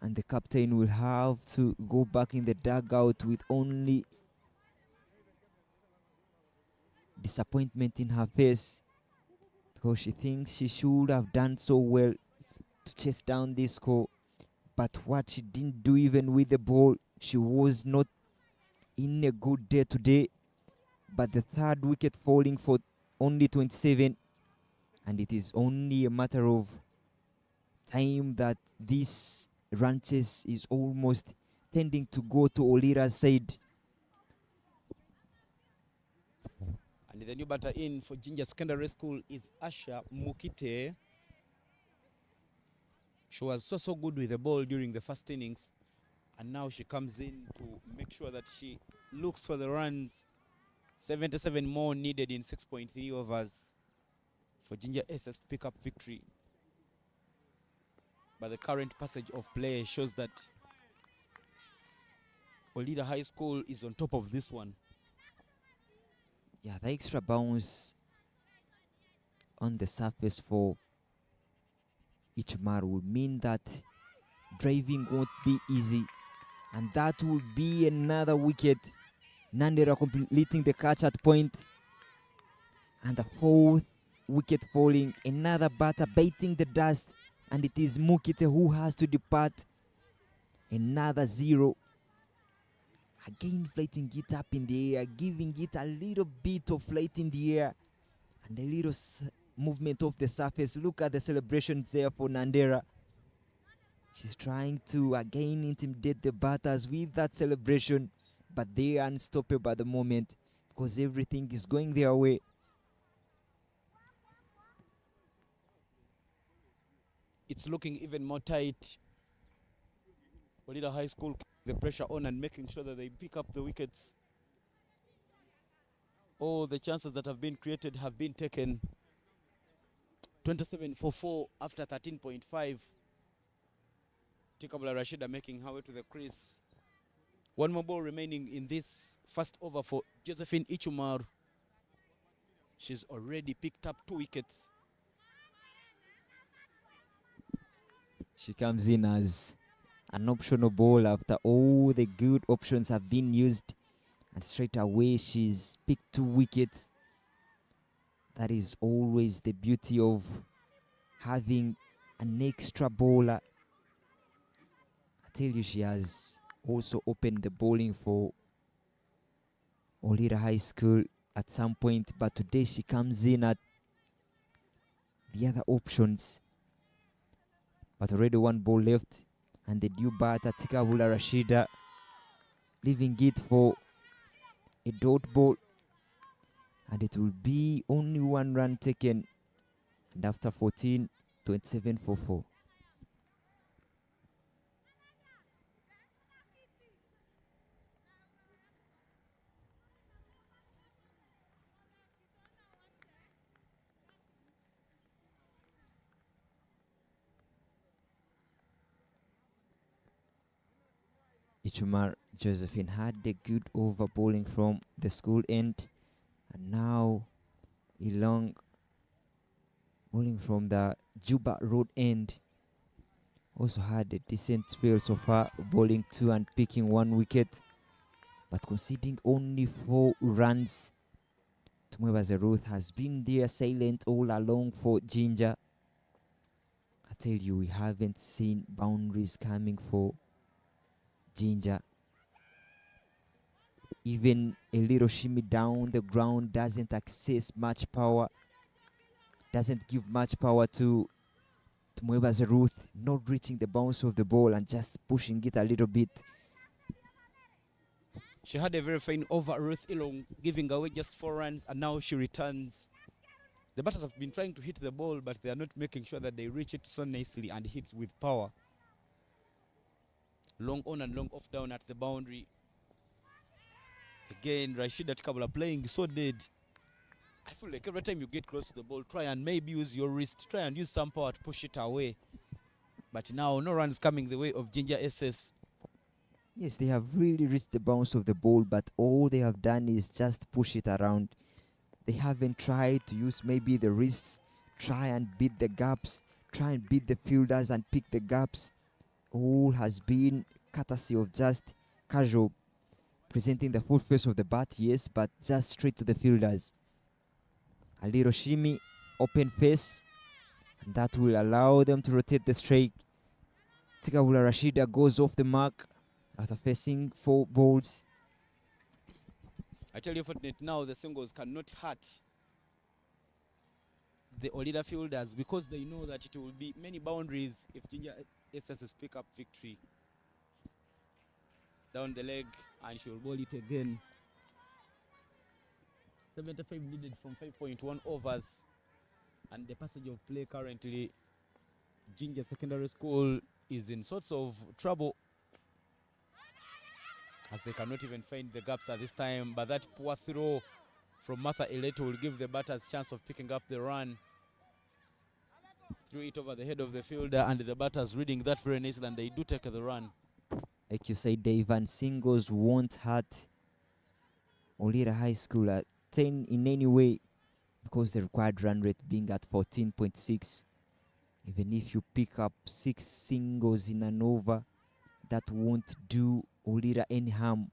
And the captain will have to go back in the dugout with only disappointment in her face, because she thinks she should have done so well to chase down this score. But what she didn't do even with the ball, she was not in a good day today. But the third wicket falling for only 27, and it is only a matter of time that this run chase is almost tending to go to Olira's side. And the new batter in for Ginger Secondary School is Asha Mukite. She was so good with the ball during the first innings, and now she comes in to make sure that she looks for the runs. 77 more needed in 6.3 overs for Ginger SS to pick up victory. But the current passage of play shows that Olira High School is on top of this one. Yeah, the extra bounce on the surface for Ichmar will mean that driving won't be easy, and that will be another wicket. Nandera completing the catch at point, and the fourth wicket falling. Another batter biting the dust, and it is Mukite who has to depart. Another 0. Again flighting it up in the air, giving it a little bit of flight in the air and a little movement of the surface. Look at the celebrations there for Nandera. She's trying to again intimidate the batters with that celebration, but they are unstoppable at the moment because everything is going their way. It's looking even more tight. Olira High School, the pressure on and making sure that they pick up the wickets. All the chances that have been created have been taken. 27 for 4 after 13.5. Tikabula Rashida making her way to the crease. One more ball remaining in this first over for Josephine Ichumar. She's already picked up 2 wickets. She comes in as an optional ball after all the good options have been used, and straight away she's picked 2 wickets. That is always the beauty of having an extra bowler. I tell you, she has also opened the bowling for Olira High School at some point, but today she comes in at the other options. But already 1 ball left, and the new batter Tikabula Rashida leaving it for a dot ball, and it will be only 1 run taken, and after 14, 27 for 4. Ichumar Josephine had the good over bowling from the school end, and now Ilong bowling from the Juba Road end also had a decent spell so far, bowling 2 and picking 1 wicket, but conceding only 4 runs. Tumwebaze Ruth has been there silent all along for Ginger. I tell you, we haven't seen boundaries coming for Ginger. Even a little shimmy down the ground doesn't access much power, doesn't give much power to Tumwebaze Ruth, not reaching the bounce of the ball and just pushing it a little bit. She had a very fine over Ruth Ilong, giving away just 4 runs, and now she returns. The batters have been trying to hit the ball, but they are not making sure that they reach it so nicely and hit with power. Long on and long off down at the boundary. Again, Rashida Tikabula playing so dead. I feel like every time you get close to the ball, try and maybe use your wrist, try and use some power to push it away. But now no runs coming the way of Ginger SS. Yes, they have really reached the bounce of the ball, but all they have done is just push it around. They haven't tried to use maybe the wrists, try and beat the gaps, try and beat the fielders and pick the gaps. All has been courtesy of just casual presenting the full face of the bat, yes, but just straight to the fielders. A little shimmy, open face, and that will allow them to rotate the strike. Tikabula Rashida goes off the mark after facing 4 balls. I tell you, Fortnite, now the singles cannot hurt the Olida fielders because they know that it will be many boundaries if Ginger SS pick up victory. Down the leg, and she will ball it again. 75 needed from 5.1 overs. And the passage of play currently, Ginger Secondary School is in sorts of trouble as they cannot even find the gaps at this time. But that poor throw from Martha Eleto will give the batters chance of picking up the run. Threw it over the head of the fielder, and the batters reading that very nicely, and they do take the run. Like you said, Dave, and singles won't hurt Olira High School at 10 in any way because the required run rate being at 14.6. Even if you pick up 6 singles in an over, that won't do Olira any harm.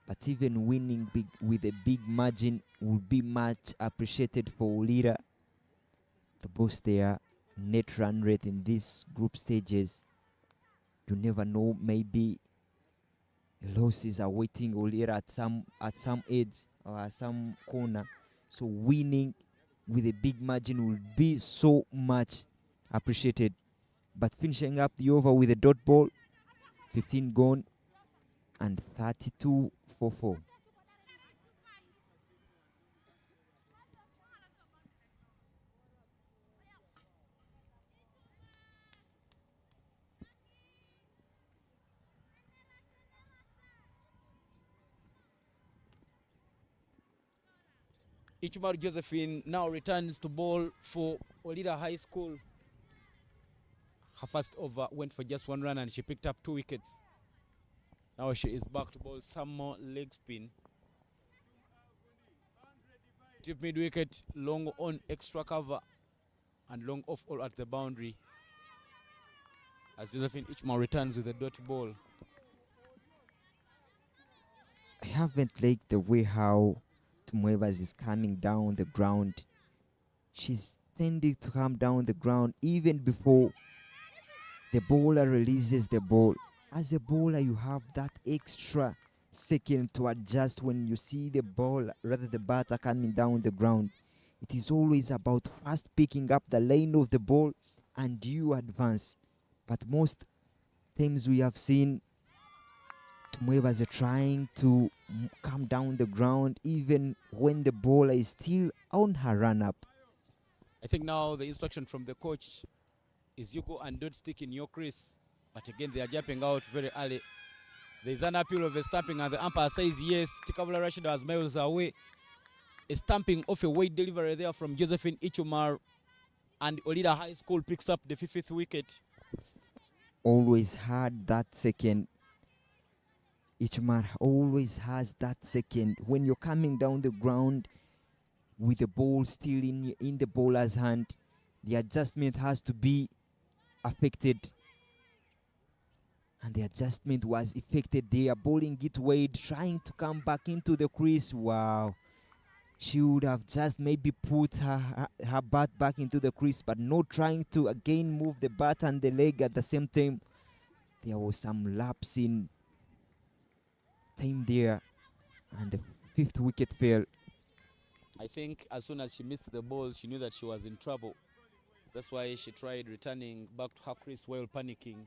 But even winning big with a big margin will be much appreciated for Olira to boost their net run rate in these group stages. You never know, maybe losses are waiting Olira at some edge or at some corner. So winning with a big margin will be so much appreciated. But finishing up the over with a dot ball, 15 gone and 32 for 4. Ichumar Josephine now returns to ball for Olida High School. Her first over went for just 1 run and she picked up 2 wickets. Now she is back to ball some more leg spin. Tip mid wicket, long on extra cover and long off all at the boundary. As Josephine Ichumar returns with a dot ball. I haven't liked the way how Tumuevas is coming down the ground. She's tending to come down the ground even before the bowler releases the ball. As a bowler, you have that extra second to adjust when you see the ball, rather the batter coming down the ground. It is always about fast picking up the lane of the ball and you advance. But most times we have seen Tumuevas are trying to come down the ground even when the bowler is still on her run-up. I think now the instruction from the coach is you go and don't stick in your crease. But again, they are jumping out very early. There's an appeal of a stamping and the umpire says yes. Tikabula Rashida was miles away. A stamping off a weight delivery there from Josephine Ichumar. And Olida High School picks up the 5th wicket. Always had that second. Ichumar always has that second. When you're coming down the ground with the ball still in the bowler's hand, the adjustment has to be affected. And the adjustment was effected there. Bowling it wide, trying to come back into the crease. Wow. She would have just maybe put her bat back into the crease, but not trying to again move the bat and the leg at the same time. There was some lapse in time there, and the 5th wicket fell. I think as soon as she missed the ball, she knew that she was in trouble. That's why she tried returning back to her crease while panicking.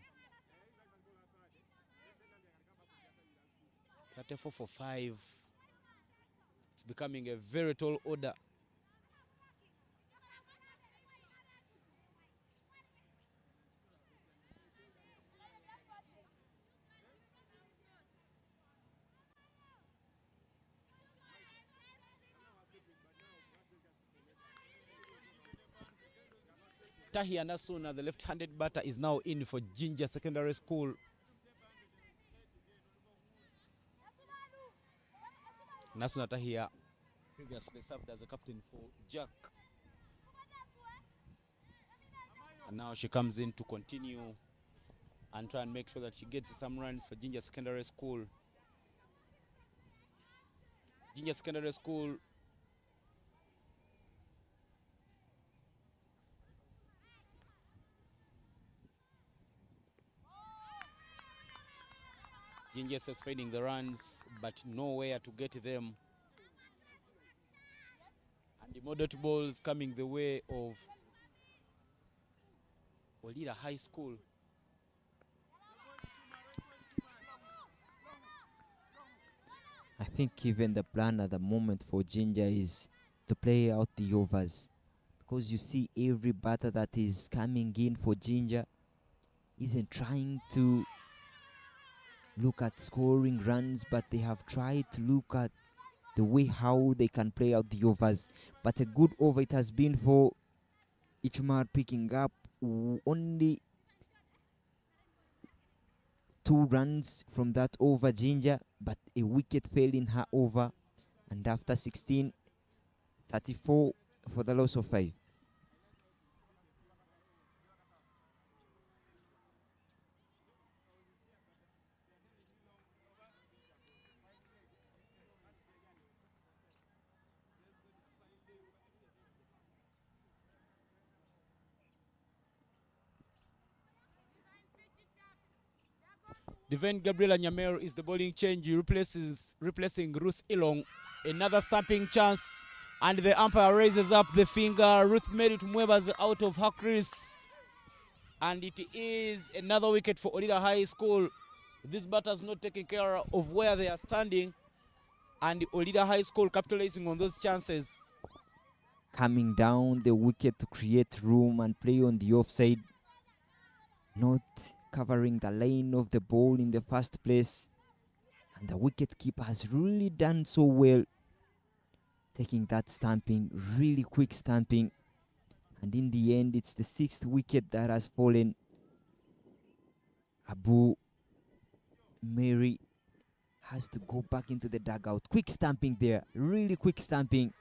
34 for 5. It's becoming a very tall order. Tahia Nasuna, the left-handed batter, is now in for Ginger Secondary School. Nasuna Tahia previously served as a captain for Jack. And now she comes in to continue and try and make sure that she gets some runs for Ginger Secondary School. Ginger Secondary School Gingers is finding the runs, but nowhere to get them. And the moderate balls coming the way of Olida High School. I think even the plan at the moment for Ginger is to play out the overs, because you see every batter that is coming in for Ginger isn't trying to look at scoring runs, but they have tried to look at the way how they can play out the overs. But a good over it has been for Ichmar, picking up only 2 runs from that over, Ginger, but a wicket fell in her over, and after 16, 34 for the loss of 5. Devin Gabriela Nyamero is the bowling change. He replacing Ruth Ilong. Another stamping chance, and the umpire raises up the finger. Ruth Merit Mweba's out of her crease, and it is another wicket for Olida High School. These batters not taking care of where they are standing, and Olida High School capitalizing on those chances. Coming down the wicket to create room and play on the offside, not covering the lane of the ball in the first place, and the wicket keeper has really done so well, taking that stamping, really quick stamping, and in the end it's the 6th wicket that has fallen. Abu Mary has to go back into the dugout. Quick stamping there, really quick stamping,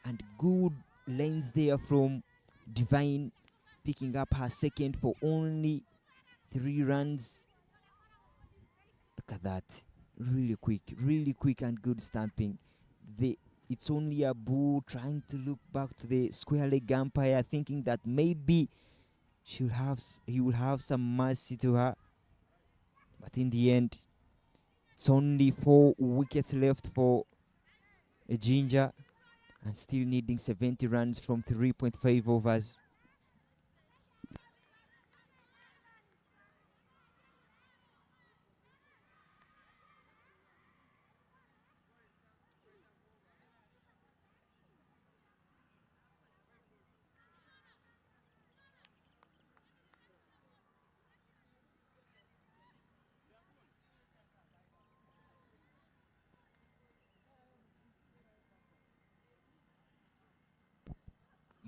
and good lanes there from Divine, picking up her second for only 3 runs. Look at that, really quick and good stamping. It's only Abu trying to look back to the square leg umpire, thinking that maybe he will have some mercy to her, but in the end it's only 4 wickets left for a Ginger, and still needing 70 runs from 3.5 overs.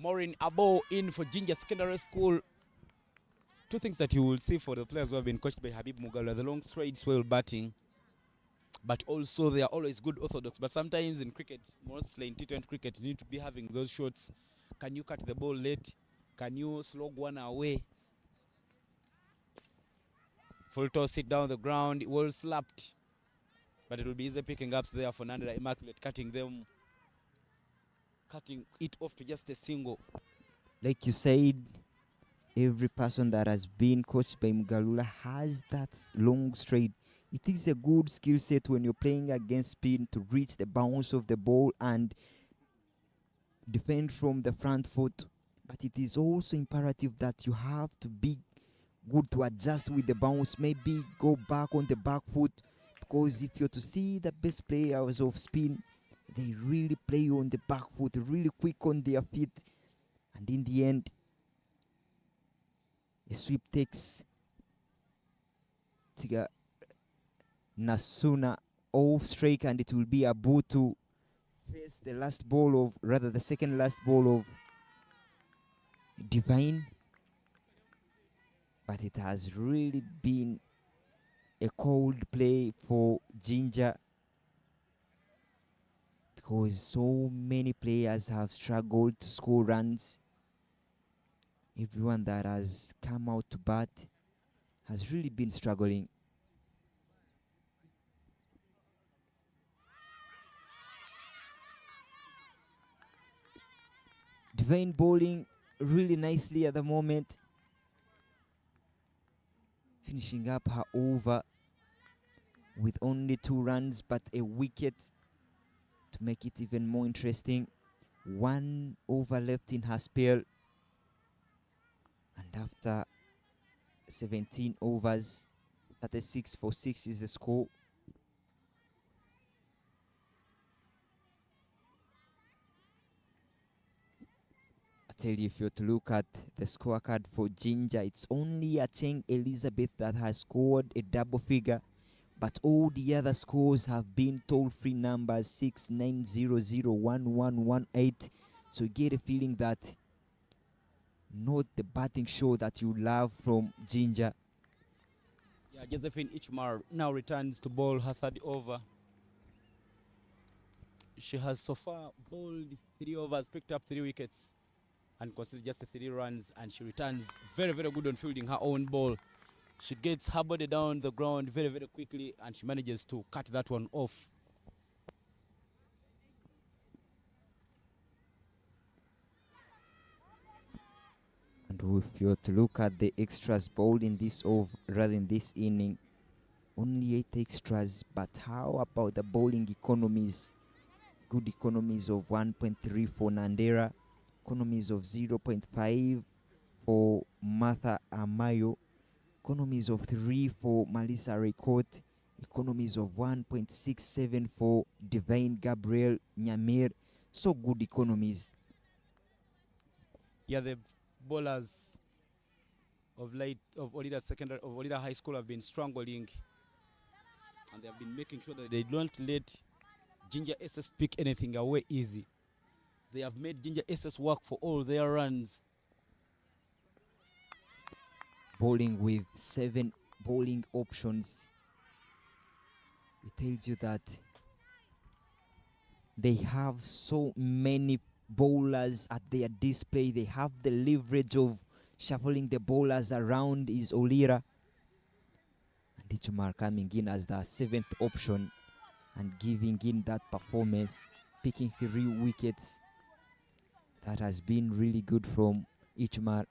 Maureen Abo in for Ginger Secondary School. 2 things that you will see for the players who have been coached by Habib Mugalu: the long strides while batting, but also they are always good orthodox. But sometimes in cricket, mostly in T20 cricket, you need to be having those shots. Can you cut the ball late? Can you slog one away? Full toss it down the ground, well slapped. But it will be easy picking ups there for Nandra Immaculate, cutting it off to just a single. Like you said, every person that has been coached by Mugalula has that long straight. It is a good skill set when you're playing against spin to reach the bounce of the ball and defend from the front foot. But it is also imperative that you have to be good to adjust with the bounce, maybe go back on the back foot, because if you're to see the best players of spin, they really play on the back foot, really quick on their feet, and in the end a sweep takes Tiga Nasuna off strike, and it will be Abu to face the second last ball of Divine. But it has really been a cold play for Ginger because so many players have struggled to score runs. Everyone that has come out to bat has really been struggling. Divine bowling really nicely at the moment, finishing up her over with only 2 runs but a wicket to make it even more interesting. 1 over left in her spell, and after 17 overs, 36 for 6 is the score. I tell you, if you're to look at the scorecard for Ginger, it's only Acheng Elizabeth that has scored a double figure, but all the other scores have been toll-free numbers 69001118. So you get a feeling that not the batting show that you love from Ginger. Yeah, Josephine Ichmar now returns to bowl her 3rd over. She has so far bowled 3 overs, picked up 3 wickets, and considered just 3 runs, and she returns very, very good on fielding her own ball. She gets her body down the ground very, very quickly, and she manages to cut that one off. And if you're to look at the extras bowled in this over, rather in this inning, only 8 extras, but how about the bowling economies? Good economies of 1.3 for Nandera, economies of 0.5 for Martha Amayo, economies of 3 for Melissa Rekot, economies of 1.67 for Divine Gabriel Nyamir. So good economies. Yeah, the bowlers of Olida High School have been struggling, and they have been making sure that they don't let Ginger SS pick anything away easy. They have made Ginger SS work for all their runs. Bowling with 7 bowling options. It tells you that they have so many bowlers at their display. They have the leverage of shuffling the bowlers around is Olira. And Ichumar coming in as the 7th option and giving in that performance, picking 3 wickets. That has been really good from Ichumar.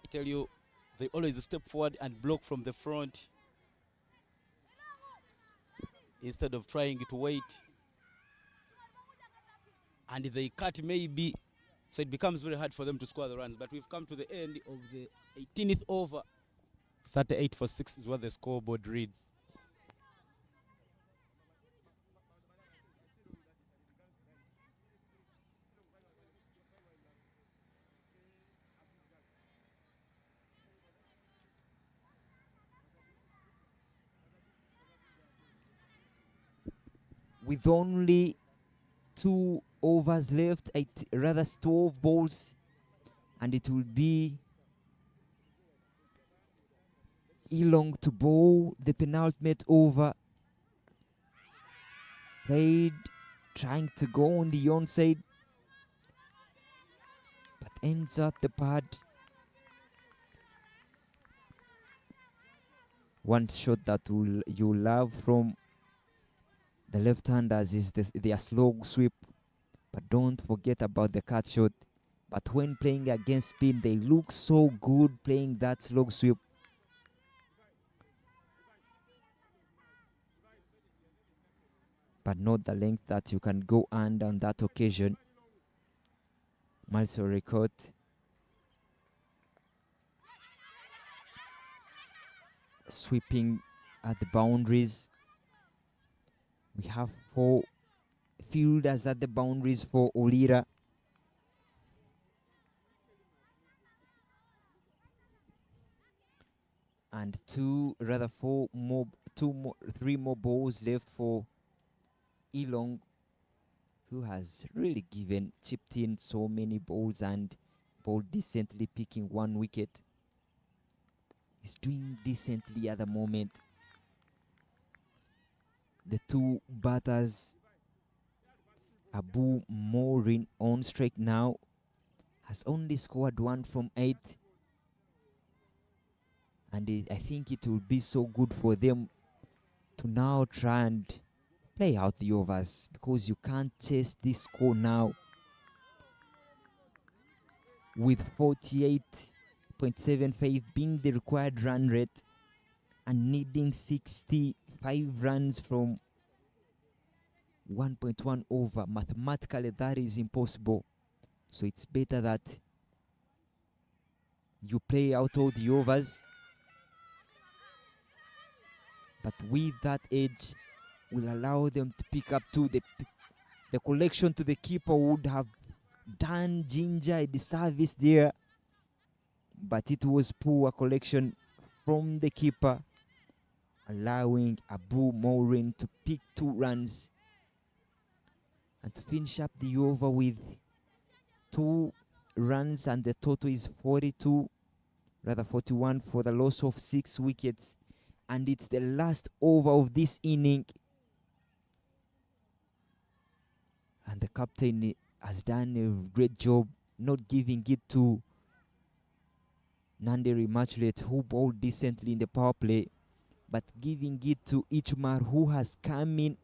I tell you, they always step forward and block from the front instead of trying to wait. And they cut maybe, so it becomes very hard for them to score the runs. But we've come to the end of the 18th over. 38 for 6 is what the scoreboard reads. With only 2 overs left, 12 balls, and it will be Elong to bowl the penultimate over. Played, trying to go on the onside, but ends up the pad. One shot that you love from the left-handers is their slow sweep, but don't forget about the cut shot. But when playing against spin, they look so good playing that slow sweep. But not the length that you can go under on that occasion. Malso record. Sweeping at the boundaries. We have 4 fielders at the boundaries for Olira. And 3 more balls left for Elong, who has really chipped in so many balls and bowled decently, picking 1 wicket. He's doing decently at the moment. The two batters, Abu Morin on strike now, has only scored 1 from 8. And I think it will be so good for them to now try and play out the overs, because you can't chase this score now with 48.75 being the required run rate and needing 65 runs from 1.1 over. Mathematically, that is impossible. So it's better that you play out all the overs. But with that edge, will allow them to pick up to the collection to the keeper would have done Ginger a disservice there. But it was poor collection from the keeper, allowing Abu Morin to pick 2 runs and to finish up the over with 2 runs, and the total is 41 for the loss of 6 wickets. And it's the last over of this inning, and the captain has done a great job not giving it to Nanderi Machlet, who bowled decently in the power play, but giving it to Ichmar, who has come in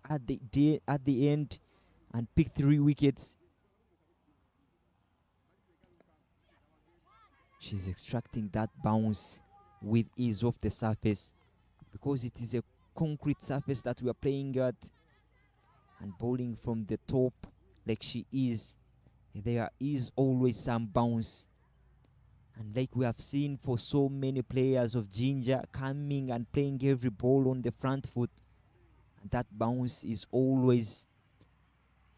at the end and picked 3 wickets. She's extracting that bounce with ease off the surface, because it is a concrete surface that we are playing at, and bowling from the top like she is, there is always some bounce. And like we have seen for so many players of Ginger, coming and playing every ball on the front foot, and that bounce is always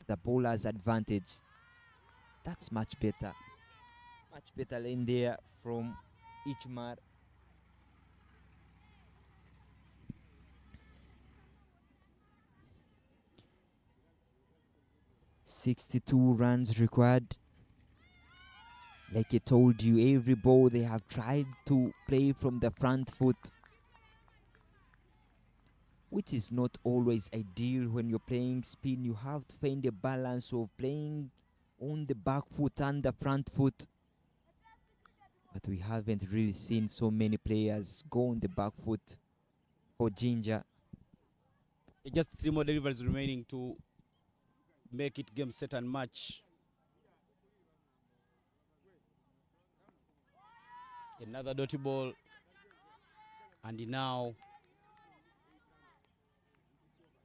the bowler's advantage. That's much better lane there from Ichmar. 62 runs required. Like I told you, every ball they have tried to play from the front foot, which is not always ideal when you're playing spin. You have to find a balance of playing on the back foot and the front foot. But we haven't really seen so many players go on the back foot for Ginger. Just 3 more deliveries remaining to make it game set and match. Another dirty ball, and now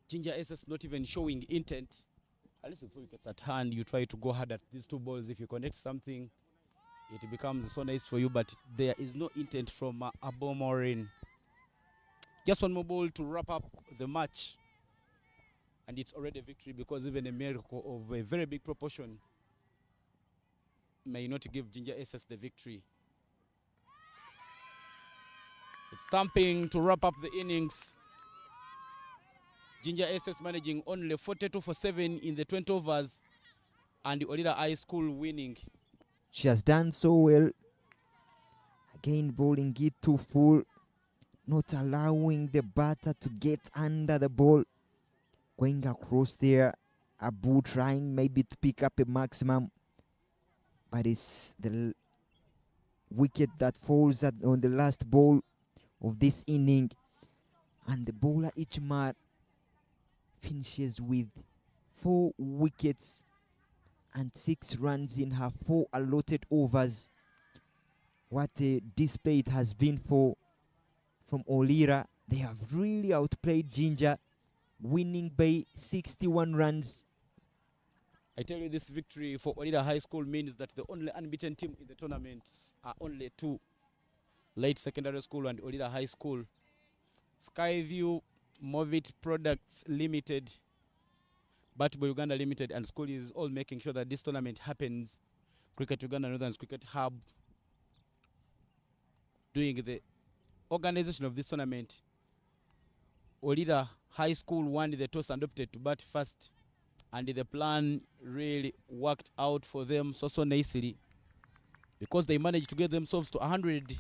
Ginger SS not even showing intent. At least before you get at hand, you try to go hard at these 2 balls. If you connect something, it becomes so nice for you, but there is no intent from Abu Morin. Just 1 more ball to wrap up the match, and it's already a victory, because even a miracle of a very big proportion may not give Ginger SS the victory. It's stamping to wrap up the innings. Ginger SS managing only 42 for 7 in the 20 overs, and Olida High School winning. She has done so well. Again, bowling it too full, not allowing the batter to get under the ball. Going across there, Abu trying maybe to pick up a maximum, but it's the wicket that falls on the last ball of this inning, and the bowler Ichmar finishes with 4 wickets and 6 runs in her 4 allotted overs. What a display it has been from Olira. They have really outplayed Ginger, winning by 61 runs. I tell you, this victory for Olida High School means that the only unbeaten team in the tournament are only 2. Late Secondary School and Olida High School. Skyview Movit Products Limited, Batboy Uganda Limited, and school is all making sure that this tournament happens. Cricket Uganda Northern Cricket Hub doing the organization of this tournament. Olida High School won the toss and opted to bat first, and the plan really worked out for them so nicely. because they managed to get themselves to 100.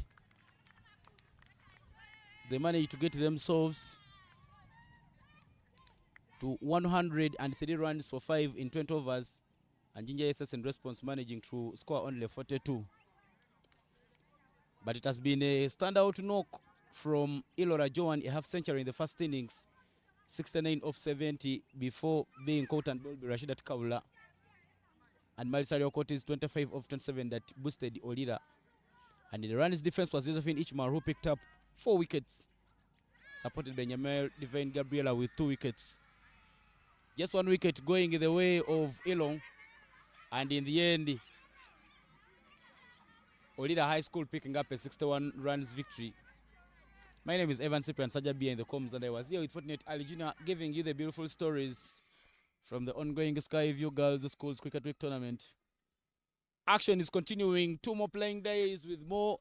They managed to get themselves to 103 runs for 5 in 20 overs, and Ginger SS in response managing to score only 42. But it has been a standout knock from Ilora Joan, a half century in the first innings, 69 off 70 before being caught and bowled by Rashidat Kaula. And Malisario Okoti's 25 off 27 that boosted Olira. And in the runs defense was Josephine Ichmar, who picked up 4 wickets, supported by Nyamel Divine Gabriela with 2 wickets. Just 1 wicket going in the way of Ilong. And in the end, Olira High School picking up a 61 runs victory. My name is Evan Cyprian Sajabi in the comms, and I was here with Fortunate Ali Jr. giving you the beautiful stories from the ongoing Skyview Girls Schools Cricket Week tournament. Action is continuing. 2 more playing days with more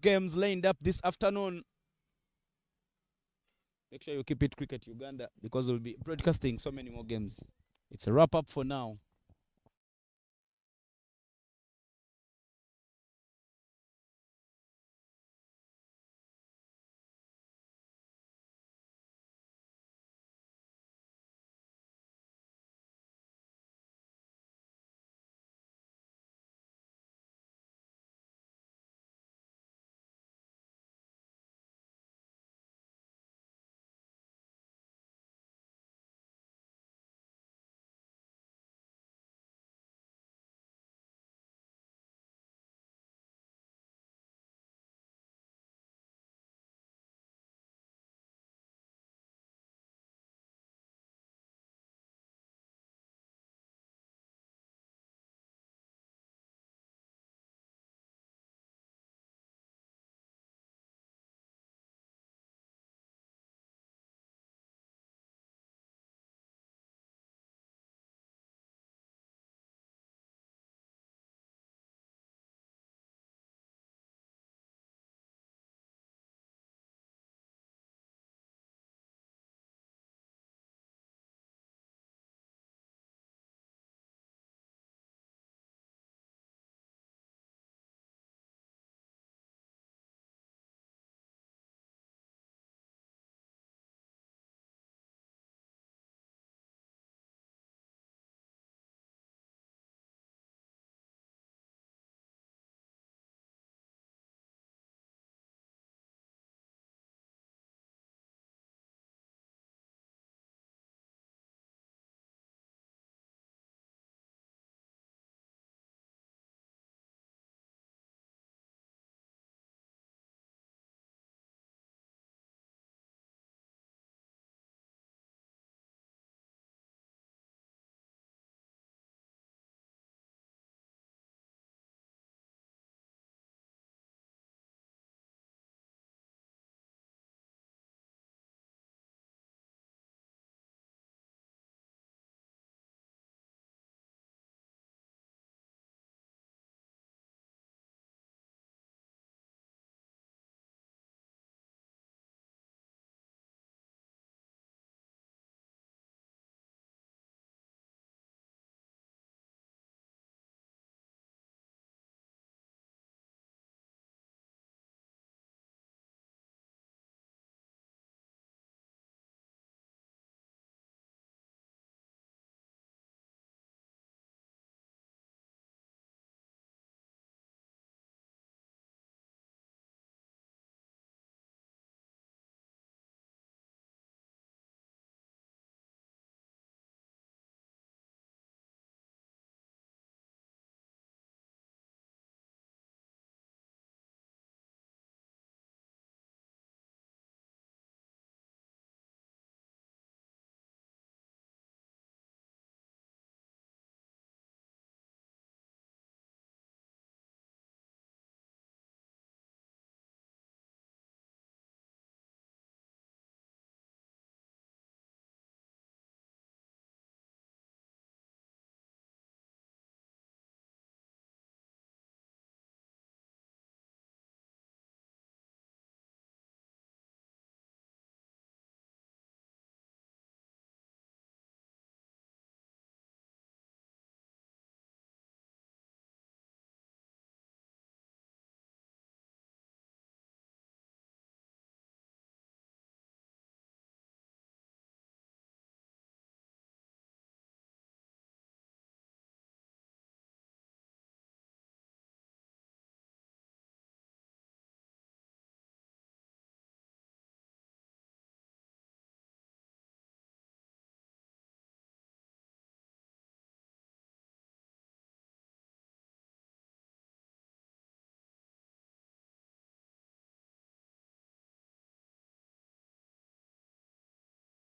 games lined up this afternoon. Make sure you keep it Cricket Uganda, because we'll be broadcasting so many more games. It's a wrap up for now.